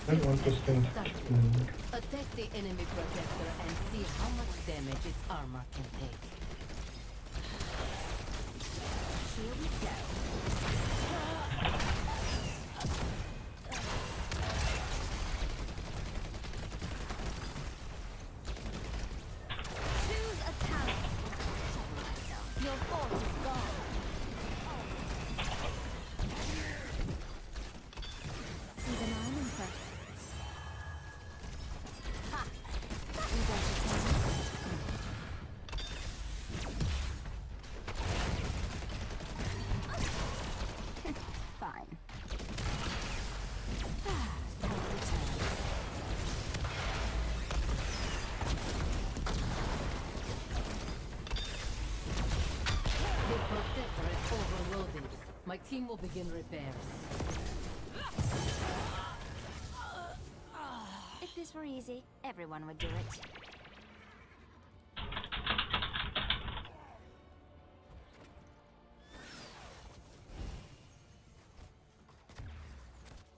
I don't want this thing to keep moving. Attack the enemy protector and see how much damage its armor can take. Here we go. Choose a talent. Your fort is gone. Even I'm impressed. Ha! That was entertaining. Fine. Health returns. The protector is overloaded. My team will begin repairs. If this were easy, everyone would do it.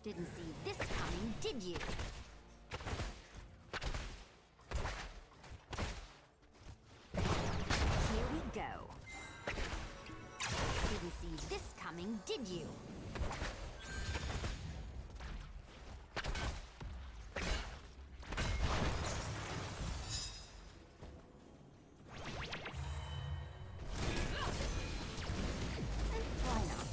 Didn't see this coming, did you? Here we go. Didn't see this coming, did you? Why not?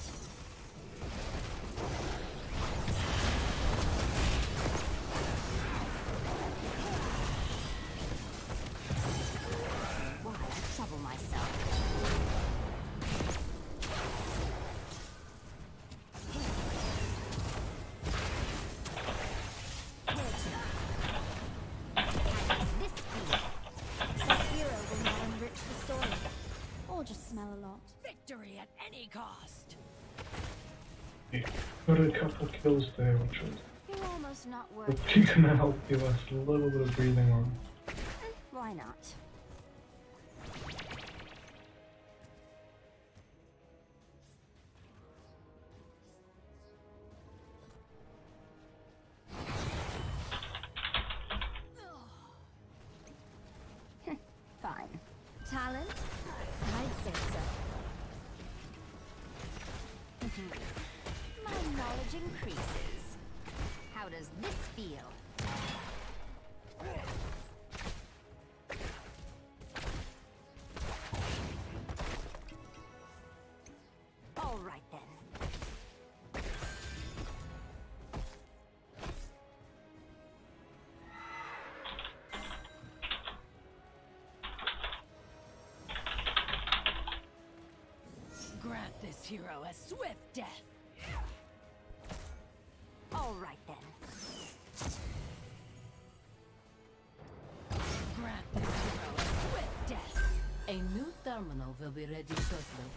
Why trouble myself? This feel? That hero will not enrich the story, or just smell a lot. Victory at any cost. Okay, got a couple kills there, which was You're almost not worth hopefully gonna help give us a little bit of breathing on. Why not? Fine. Talent? I'd say so. My knowledge increases. How does this feel? All right then. Grant this hero a swift death. All right then. Grant this hero a swift death. A new terminal will be ready shortly.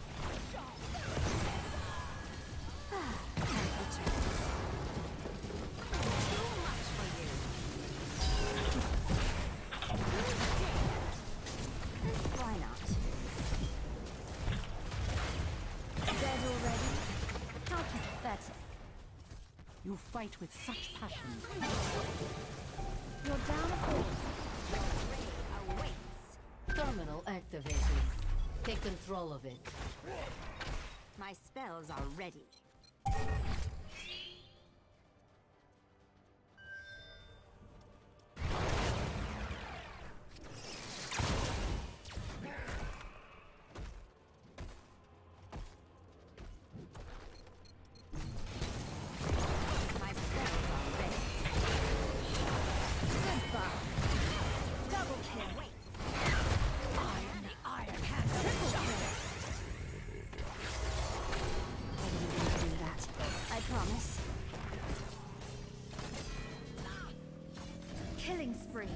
Too much for you. Pathetic. You fight with such passion. You're down a four. Terminal activated. Take control of it. My spells are ready. My spells are ready. Goodbye. Double kill. Wait. I am the Iron Hand of Justice. I didn't want to do that. I promise. Killing spree.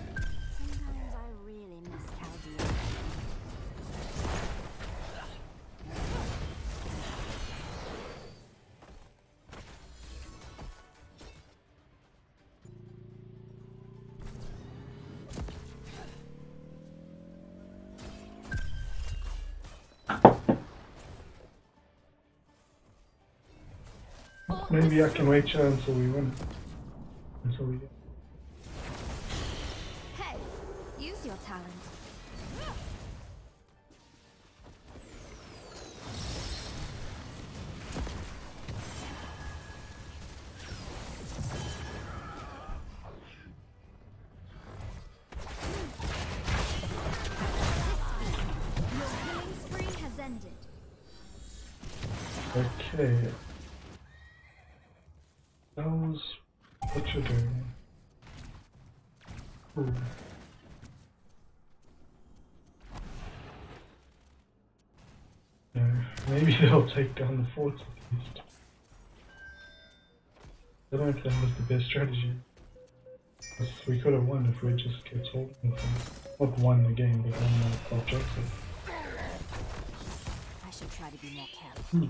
Sometimes I really miss Chaldea. Maybe I can wait here until we win. Until we get. Hey, use your talent. Your killing spree has ended. Okay. That was what you're doing. Cool. Yeah, maybe they'll take down the forts at least. I don't know if that was the best strategy. 'Cause we could have won if we just kept holding them. Not won the game, but won the objective. I should try to be more careful.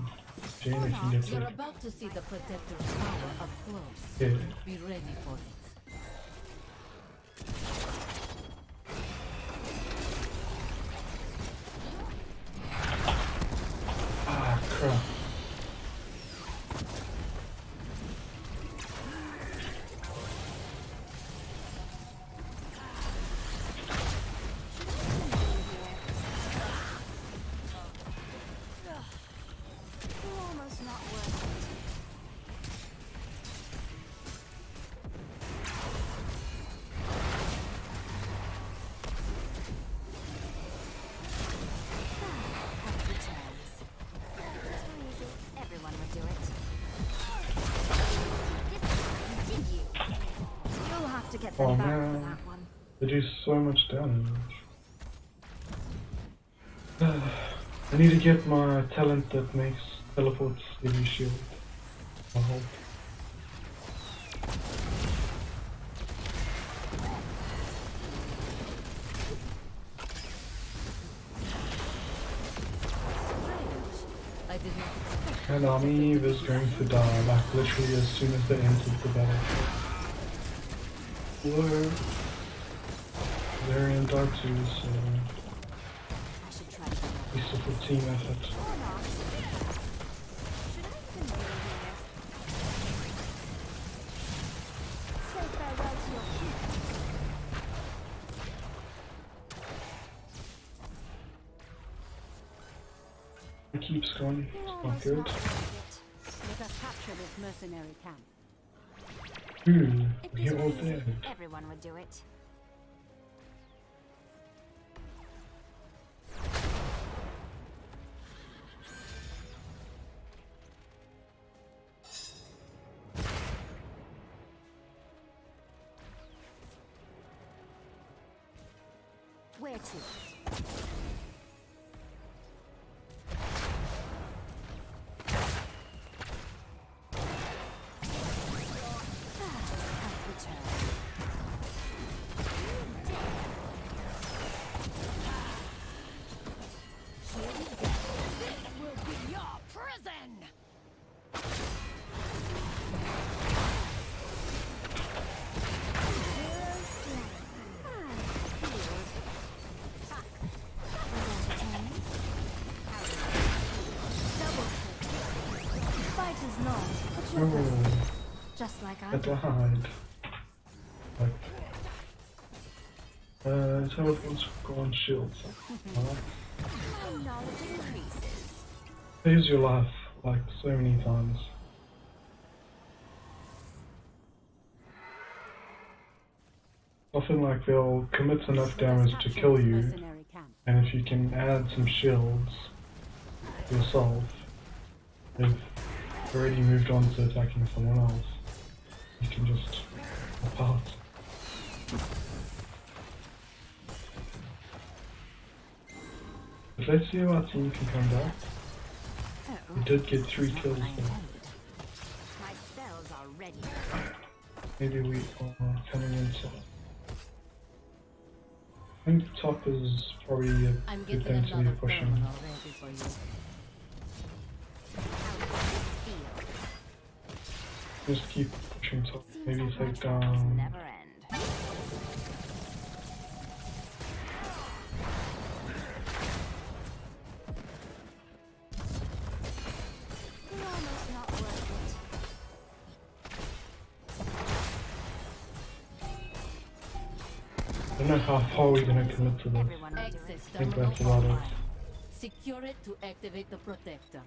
Jane, if you get You're it. about to see the Protector's power up close. Yeah. Be ready for it. Ah, crap. You're almost not worth it. Happy returns. Too easy. Everyone would do it. This time, did you? You'll have to get them Oh, back man. for that one. They do so much damage. I need to get my talent that makes teleports heavy shield. I hope. I did not expect An army was going to die, like literally as soon as they entered the battlefield. Whoa. They're in dark too, so I should try to be more we support team effort. or not. Should I continue here? Say farewell to your keep. It keeps going, You're it's not almost good. not worth Let us capture this mercenary camp. Ooh, it. If this you're all were easy, dead. everyone would do it. Where to? Have returned. This will be your prison! Hero slain. Ah, healed. is long, but you're good. Oh, Just like I I do. died. Like, so it was gone shields. Alright. My knowledge increases. Saves your life like so many times. Often like they'll commit enough damage to kill you, Mercenary camp. and if you can add some shields yourself, they've already moved on to attacking someone else. You can just hop out. But let's see how our team can come back. We did get 3 kills there. My spells are ready. Maybe we are coming into. I think top is probably a I'm good getting thing to be another pushing. terminal ready for you. Just keep pushing top. Seems Maybe like my take travels down. never end. You're almost not worth I don't know how far we're gonna commit to it. this. Everyone will do Access it. I think terminal that's a lot of. online. Secure it to activate the protector.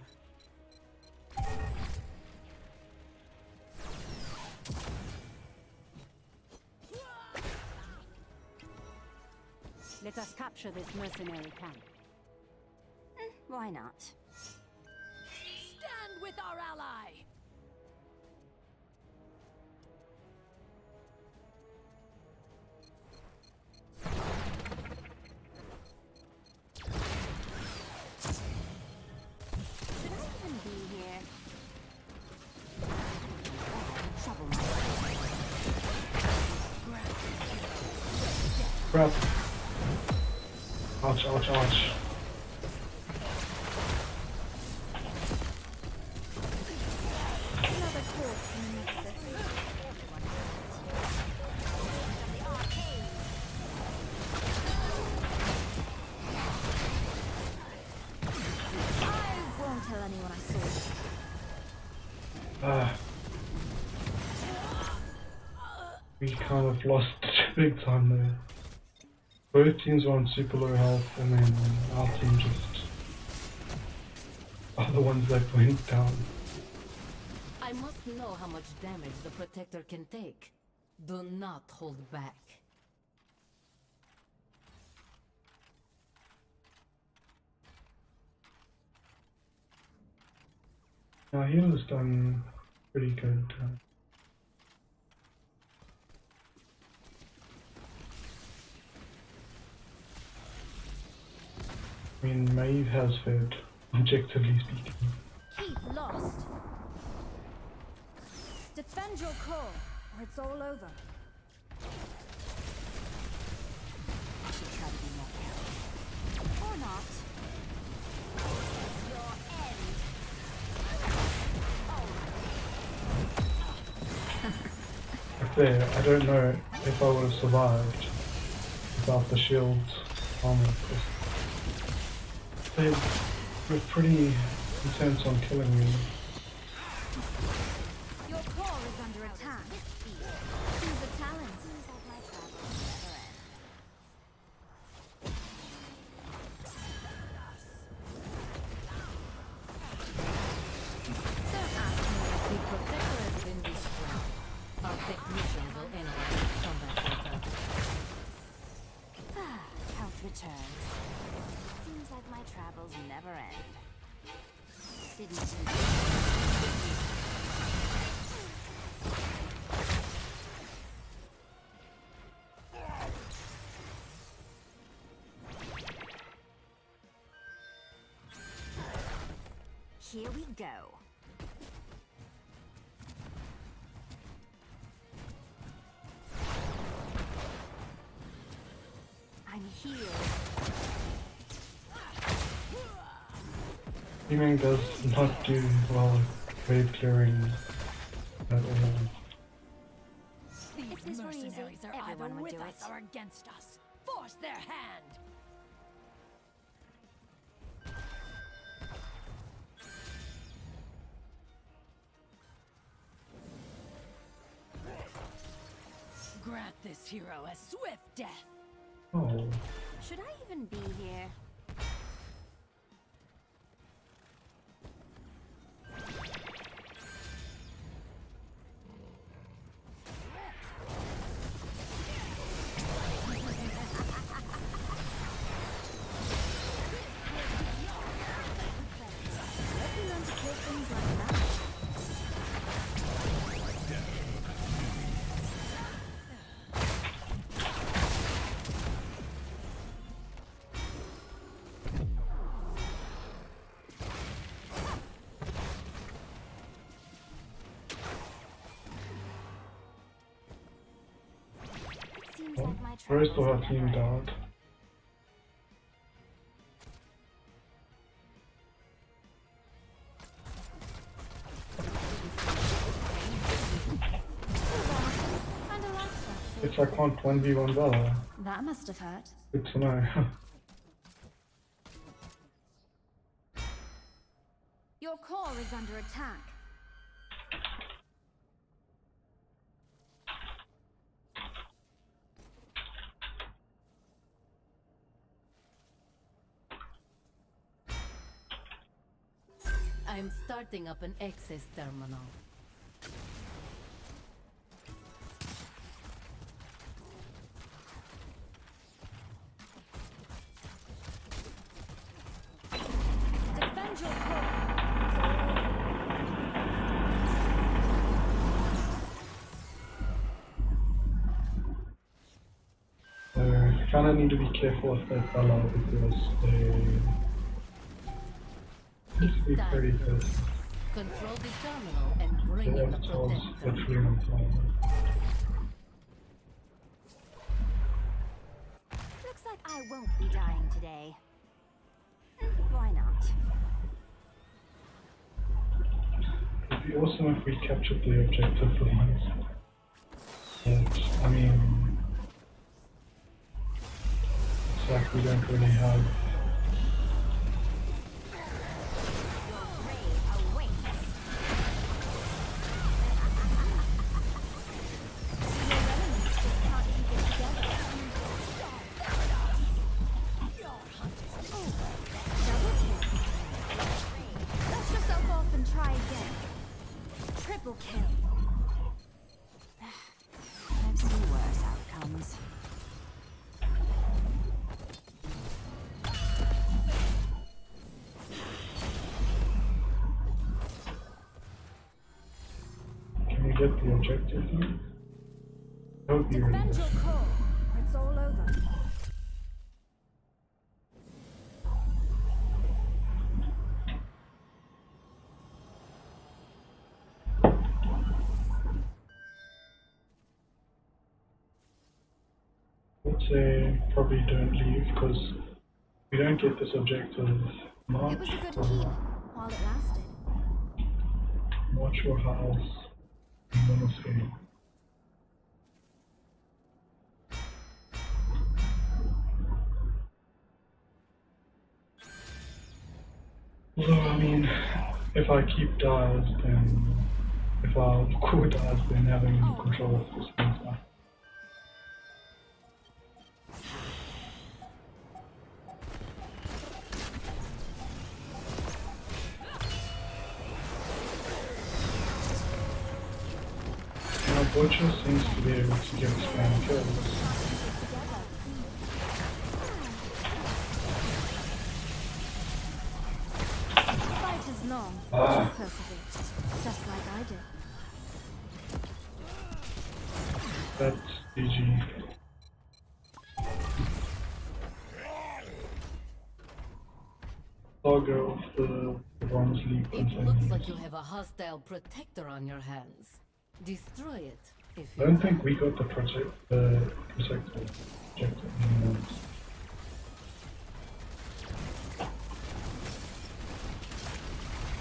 Let us capture this mercenary camp. Why not? Stand with our ally! Should I even be here? Trouble my Crap. Ouch, ouch, ouch. Another corpse in the nexus. I won't tell anyone I saw it. Ah. We kind of lost big time there. Both teams were on super low health, and then our team just are the ones that went down. I must know how much damage the protector can take. Do not hold back. Our healer's done pretty good. I mean, Maeve has fed, objectively speaking. Keep lost. Defend your core, or it's all over. I should try to be more careful. Or not. This is your end. Like there, I don't know if I would have survived without the shield's armor, because they were pretty intense on killing me. Your core is under attack. Choose a talent. Seems like my travels never end. Don't ask me. The protector has been destroyed. Our technicians will enter the combat center. Health returns. Seems like my travels never end. Didn't you? Here we go. I'm here. Teaming does not do well with wave clearing at all. These If this were easy, mercenaries are either everyone would with do us it. or against us. Force their hand! this hero a swift death. Oh, Should I even be here? Let me learn to kill things like that. It seems like my the rest of travels our team never end. died. Kinda like that. It's I can't 1v1 Bella. That must have hurt. Good to know. Your core is under attack. I'm starting up an access terminal. Defend your core. Kind of need to be careful with that Bella because they It's be pretty done. good. Control the terminal and bring They in the have tools protector. literally on time. Looks like I won't be dying today. Why not? It'd be awesome if we captured the objective for these. But, I mean, it's like we don't really have. Your grave awaits. Your enemies just can't keep it together. Double kill. Dust yourself off and try again. Triple kill. I've seen worse outcomes. Can we get the objective now? That would be really Defend good. your core, or it's all over. I'd say probably don't leave because we don't get this objective much. It was a good keep while it lasted. I'm not sure how else I'm gonna say. Although, I mean, if I keep dies, then if our core dies, then having control of this means nothing. Now, Butcher seems to be able to get spam kills. The fight is long, but you persevere, just like I did. That's GG. Saga of the Bronze League It looks continues. like you have a hostile protector on your hands. Destroy it if I you don't can. think we got the protector objective anymore.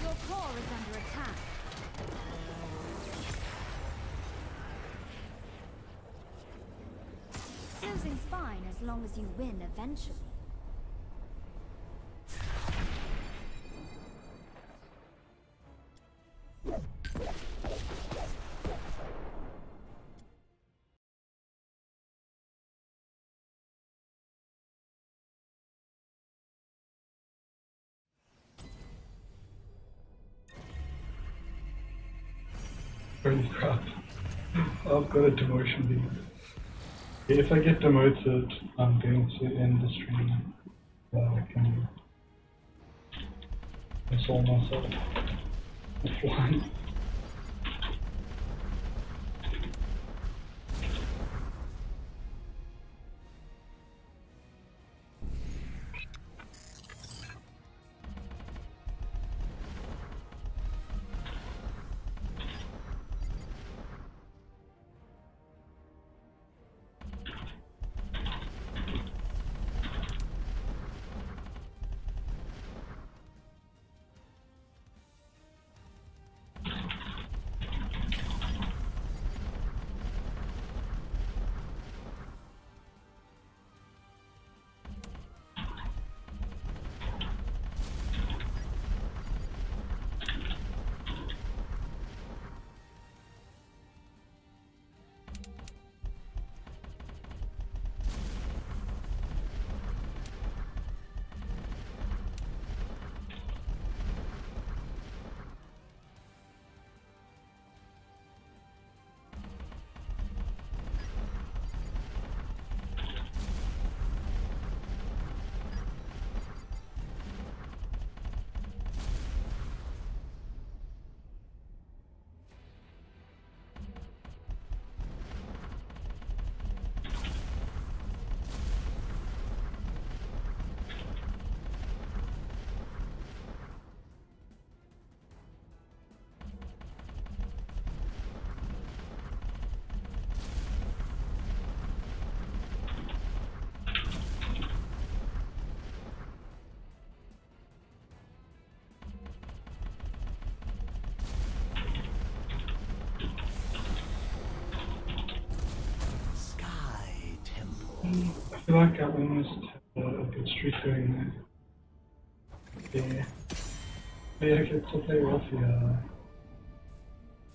Your core is under attack. Losing's fine as long as you win eventually. Holy crap. I've got a demotion beam. If I get demoted, I'm going to end the stream. I can console myself offline. I feel like I almost have a good streak going there. Yeah. Yeah, I get to play Ralphie.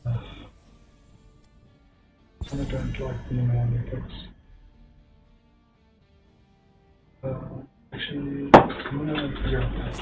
I don't like being around the picks. Actually, I'm gonna figure out that.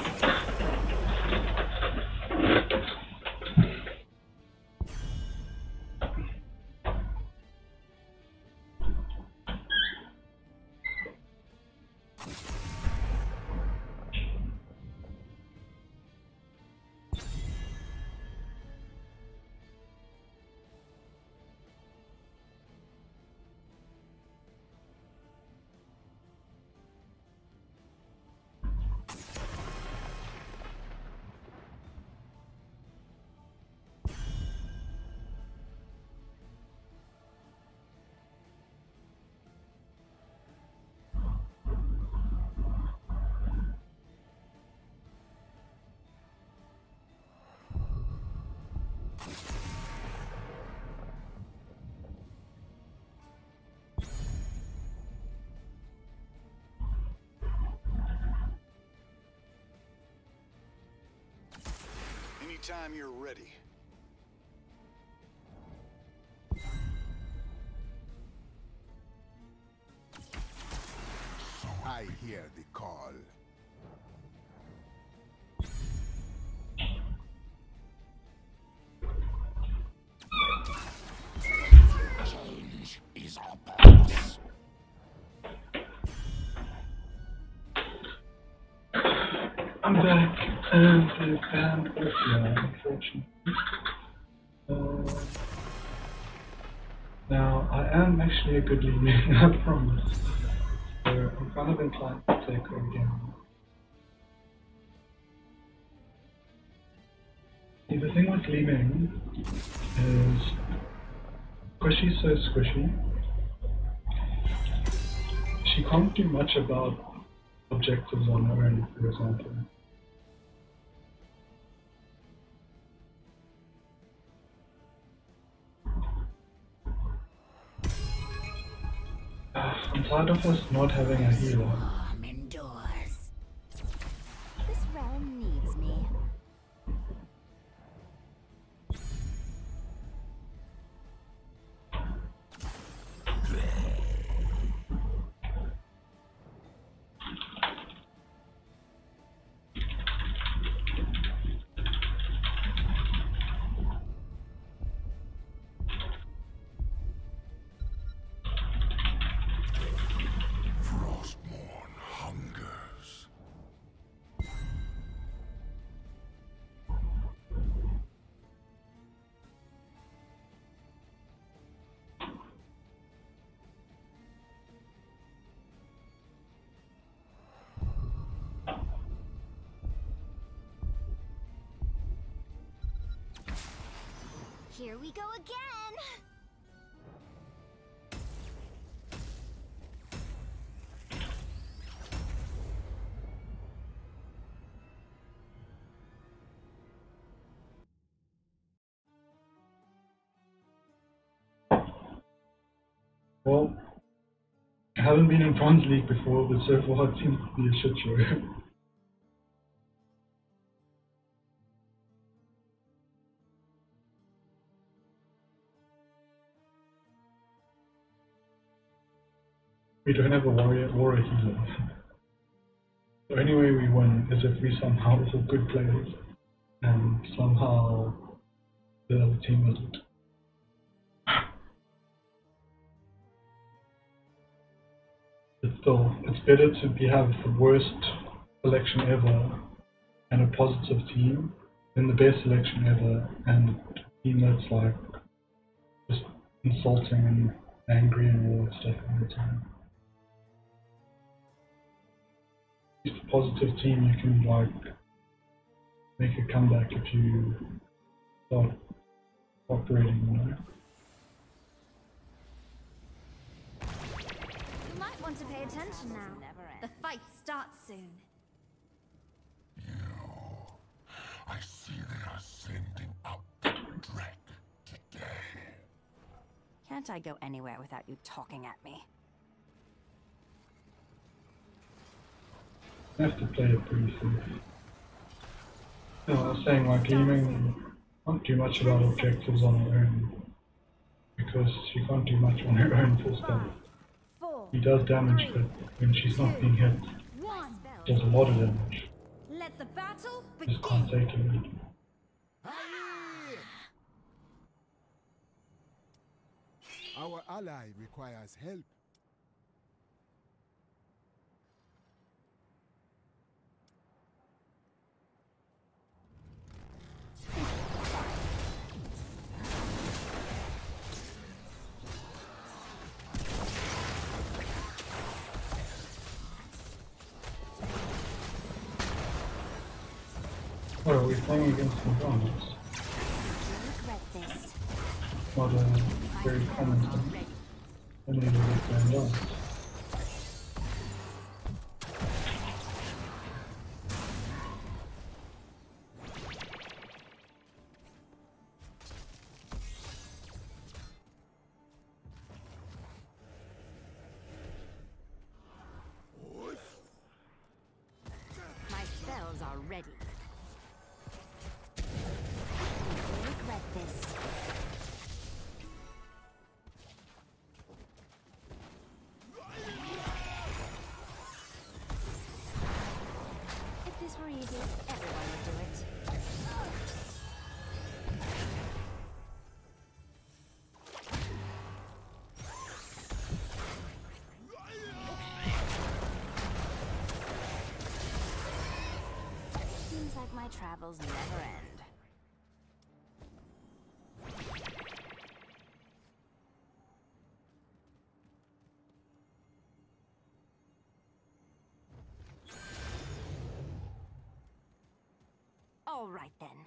Anytime you're ready. I hear the call. Change is upon us. I'm back, and the band was here, unfortunately. Now, I am actually a good leader, I promise. So I'm kind of inclined to take her again. See, the thing with Leeming is, because she's so squishy, she can't do much about objectives on her own, for example. I'm tired of us not having a healer. Indoors. This realm needs me. Here we go again! Well, I haven't been in Bronze League before, but so far it seems to be a shit show. We don't have a warrior or a healer. The only way we win is if we somehow all good players, and somehow the other team isn't. But still, it's better to have the worst selection ever and a positive team than the best selection ever and a team that's like just insulting and angry and all that stuff all the time. If a positive team, you can like make a comeback if you start operating, you know. You might want to pay attention now. The fight starts soon. I see they are sending out the Drek today. Can't I go anywhere without you talking at me? You have to play it pretty safe. You know, I was saying like Leeming can't do much about objectives on her own because she can't do much on her own full stop. 4, He does damage, but when she's not being hit, 1. she does a lot of damage. Let the battle Just can't begin. take it. Our ally requires help. What are we playing against the Browns? Regret this. Not a very common thing. I need to get them done. My spells are ready. Regret this. If this were easy, everyone would do it. Seems like my travels never end. All right then.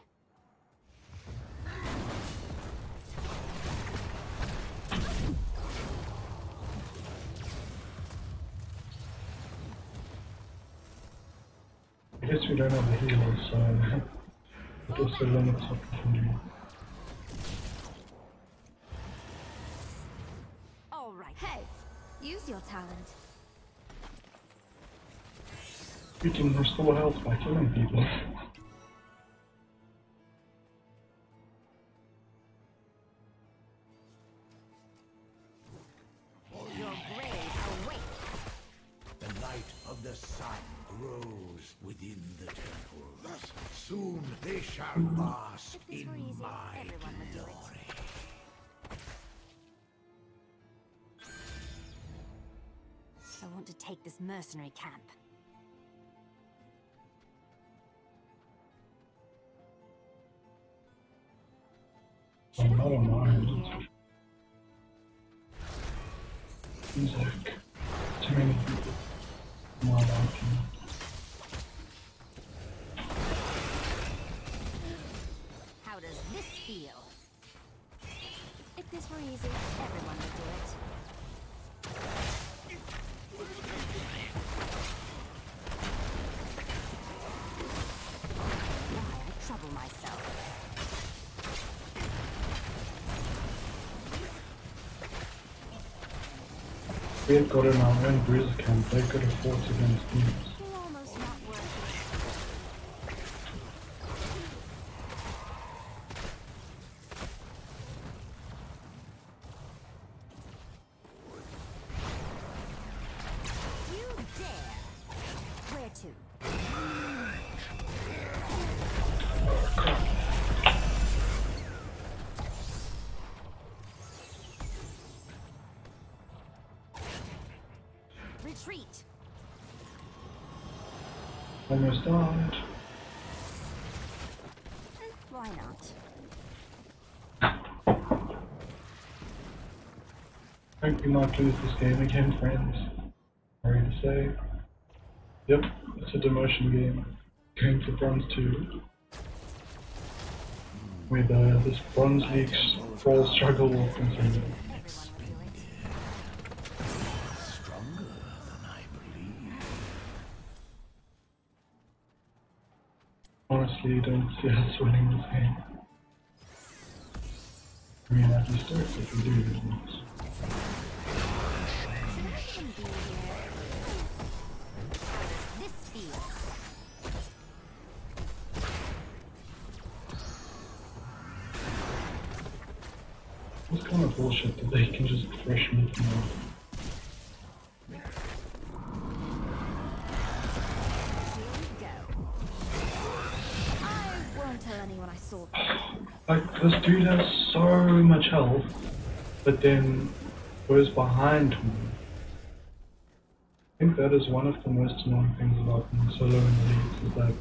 I guess we don't have a healer, so it also limits what we can do. All right. Hey, use your talent. We can restore health by killing people. Your grave awaits. The light of the sun grows within the temples. Soon they shall bask If this in were easy, my everyone would do it. glory. I want to take this mercenary camp. I'm not on my Be own. here. Seems like too many people. Not liking it. How does this feel? this were easy, everyone would do it. Why I trouble myself? We had got in our own bruiser camp, they could have fought against demons. You're almost not worth it. You dare! Where to? Retreat! Almost died. Why not? I think we might lose this game again, friends. Sorry to say. Yep, it's a demotion game. Going for Bronze 2. With this Bronze League's Prole struggle will continue. Everyone would do it. Stronger than I believe. Honestly, don't see us winning this game. I mean, at least if we do, Should I even be here? How does this feel? What kind of bullshit that they can just thresh me from out? Here we go. I won't tell anyone I saw them. Like, this dude has so much health, but then goes behind me. I think that is one of the most annoying things about being solo in the leagues, is that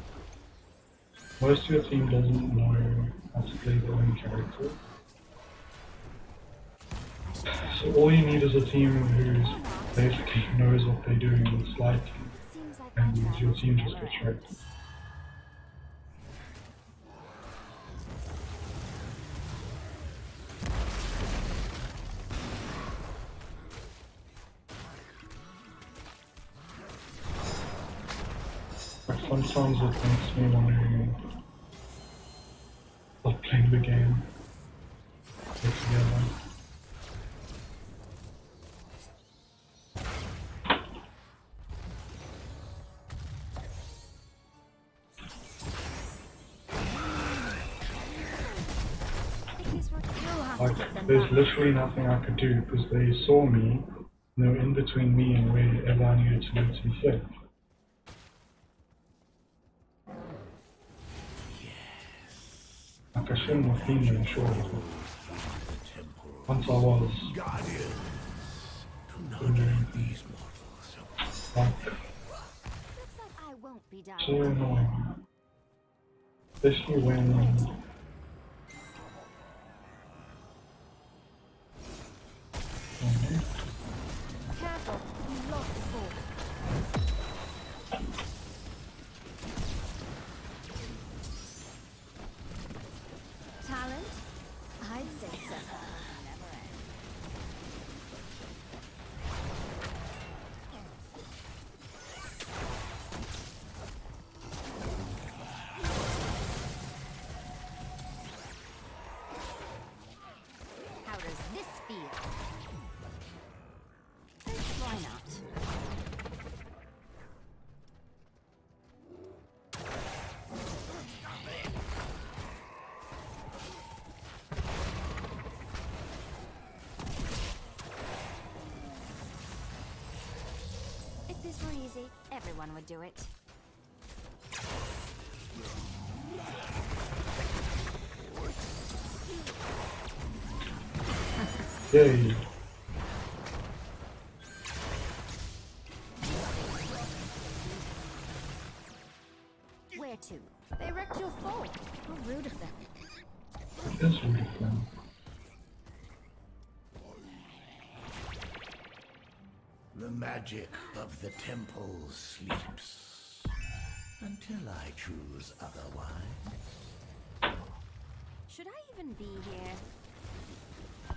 most of your team doesn't know how to play their own character. So all you need is a team who basically knows what they're doing slightly, Seems like and my your travels team never just gets end. wrecked. Like sometimes it makes me want to stop playing the game altogether. If this were you'll have to Like, get them there's back. literally nothing I could do because they saw me, and they were in between me and wherever I needed to be safe. Like, I shouldn't have been there, sure, but once I was, Guardians, do not let these mortals like, Looks like I won't be dying. so annoying. Especially when Careful, you lost the ball. Talent? I'd say so. Never end. How does this feel? Why not? If this were easy, everyone would do it. yay, Where to? They wrecked your fall. How rude of them. it is really fun. The magic of the temple sleeps until I choose otherwise. Should I even be here?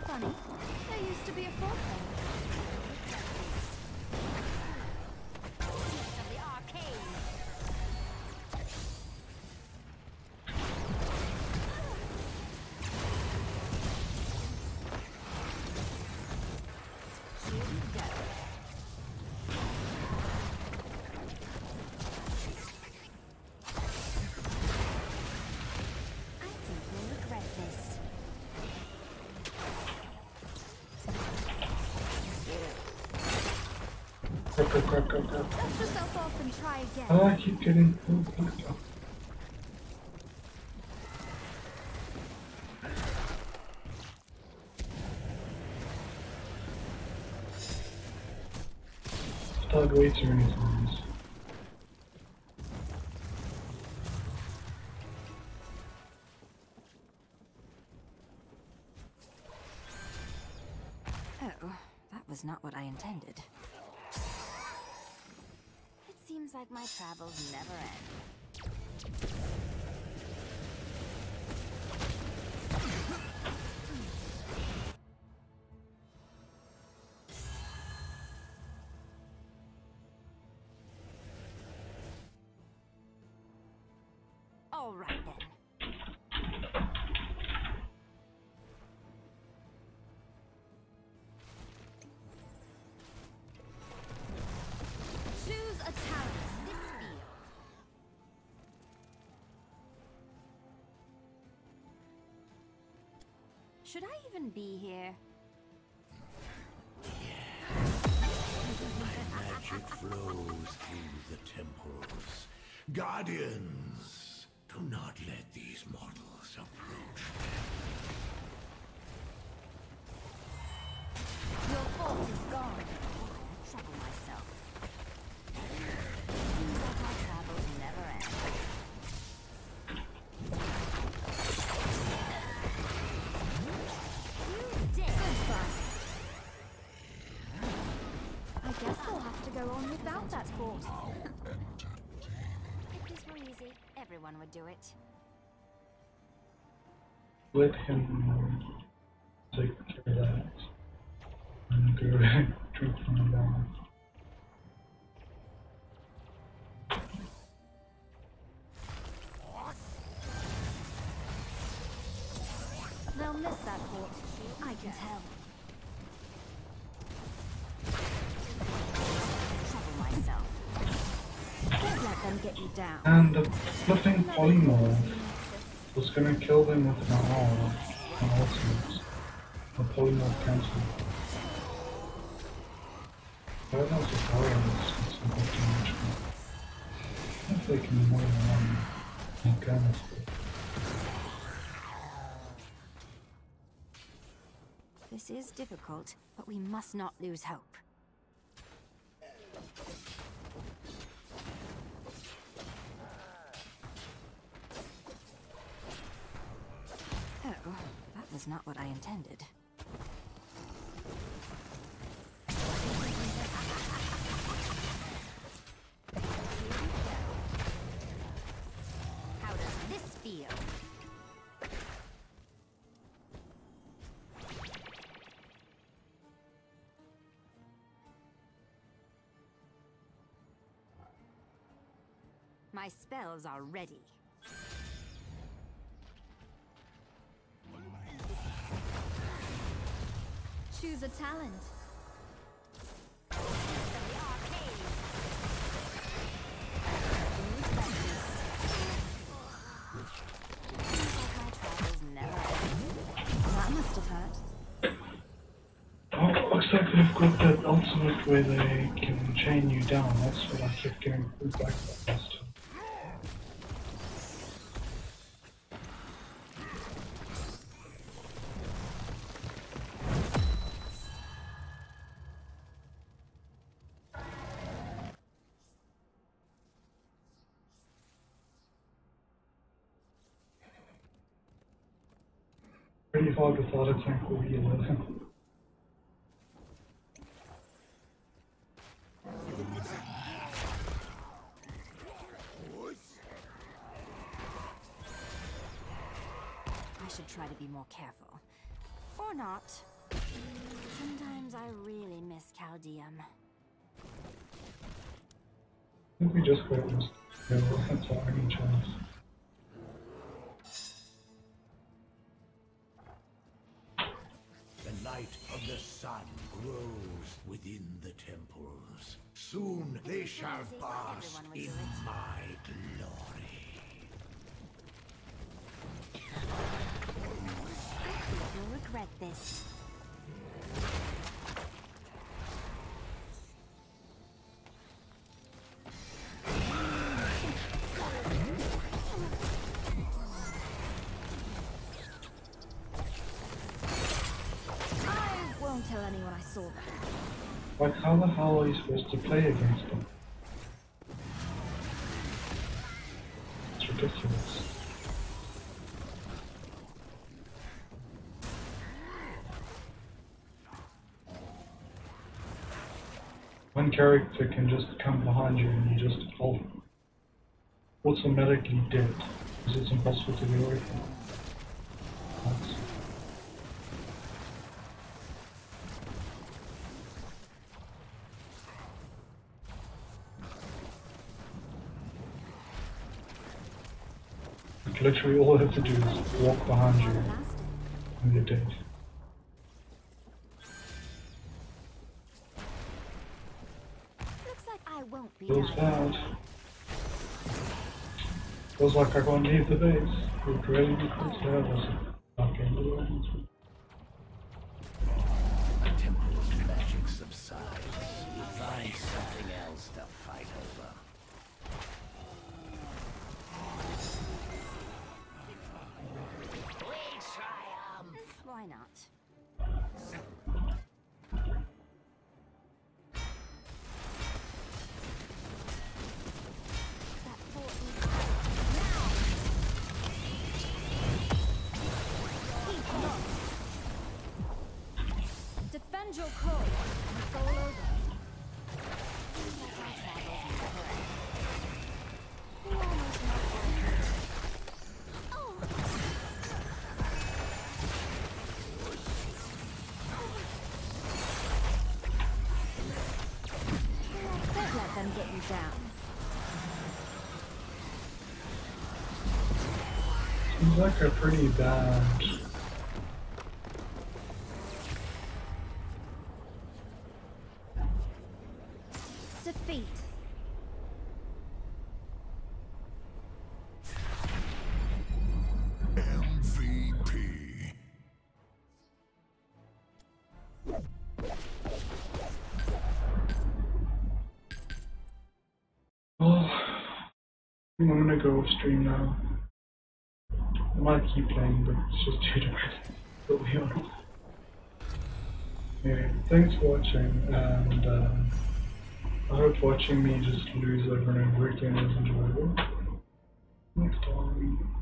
funny. There used to be a fort there. Of the arcane. Here we go. I think we'll regret this. Go. Dust yourself off and try again. Oh, I keep getting pulled back up. Start way too many times. Oh, that was not what I intended. It seems like my travels never end. All right then. Choose a talent. This field. Should I even be here? Magic flows through the temples. Guardians, do not let these mortals approach Your fort is gone. Trouble myself. Seems like my travels never end. You did. Goodbye. I guess they'll have to go on without that fort. If this were easy, everyone would do it. Let him take care of that. And go drink from down. They'll miss that fort. I can tell. Trouble myself. Don't let them get you down. And the flipping polymorph was gonna kill them with my ultimate. The polymorph cancelled. I don't know if the power is too much. If they can more than one mechanics. This is difficult, but we must not lose hope. Oh, that was not what I intended. How does this feel? My spells are ready. Choose a talent. That must have hurt. Oh, looks like they've got that ultimate where they can chain you down. That's what I kept getting pulled back by last time. Pretty hard without a tank or healer. I should try to be more careful. Or not. Sometimes I really miss Caldeum. I think we just go with this. That's our only chance. The light of the sun grows within the temples. Soon they shall bask in my glory. You'll regret this. I won't tell anyone I saw that. Like, how the hell are you supposed to play against them? It's ridiculous. One character can just come behind you and you just hold automatically dead, because it's impossible to get away from it. That's like literally all I have to do is walk behind you and you're dead. Looks like I won't be Feels dying. bad. Feels like I can't leave the base. It really feels bad. Okay, The temple's magic subsides. Find something else to fight over. We triumph! Why not? That fort needs help. Now! Defend your code, and it's all over. Seems like our travels in correct. You almost know that. Oh! Don't let them get you down. Seems like a pretty bad. Defeat. MVP. Oh, I think I'm gonna go off stream now. I might keep playing, but it's just too depressing, to be honest. Anyway, thanks for watching, and I hope watching me just lose over and over again is enjoyable. Next time.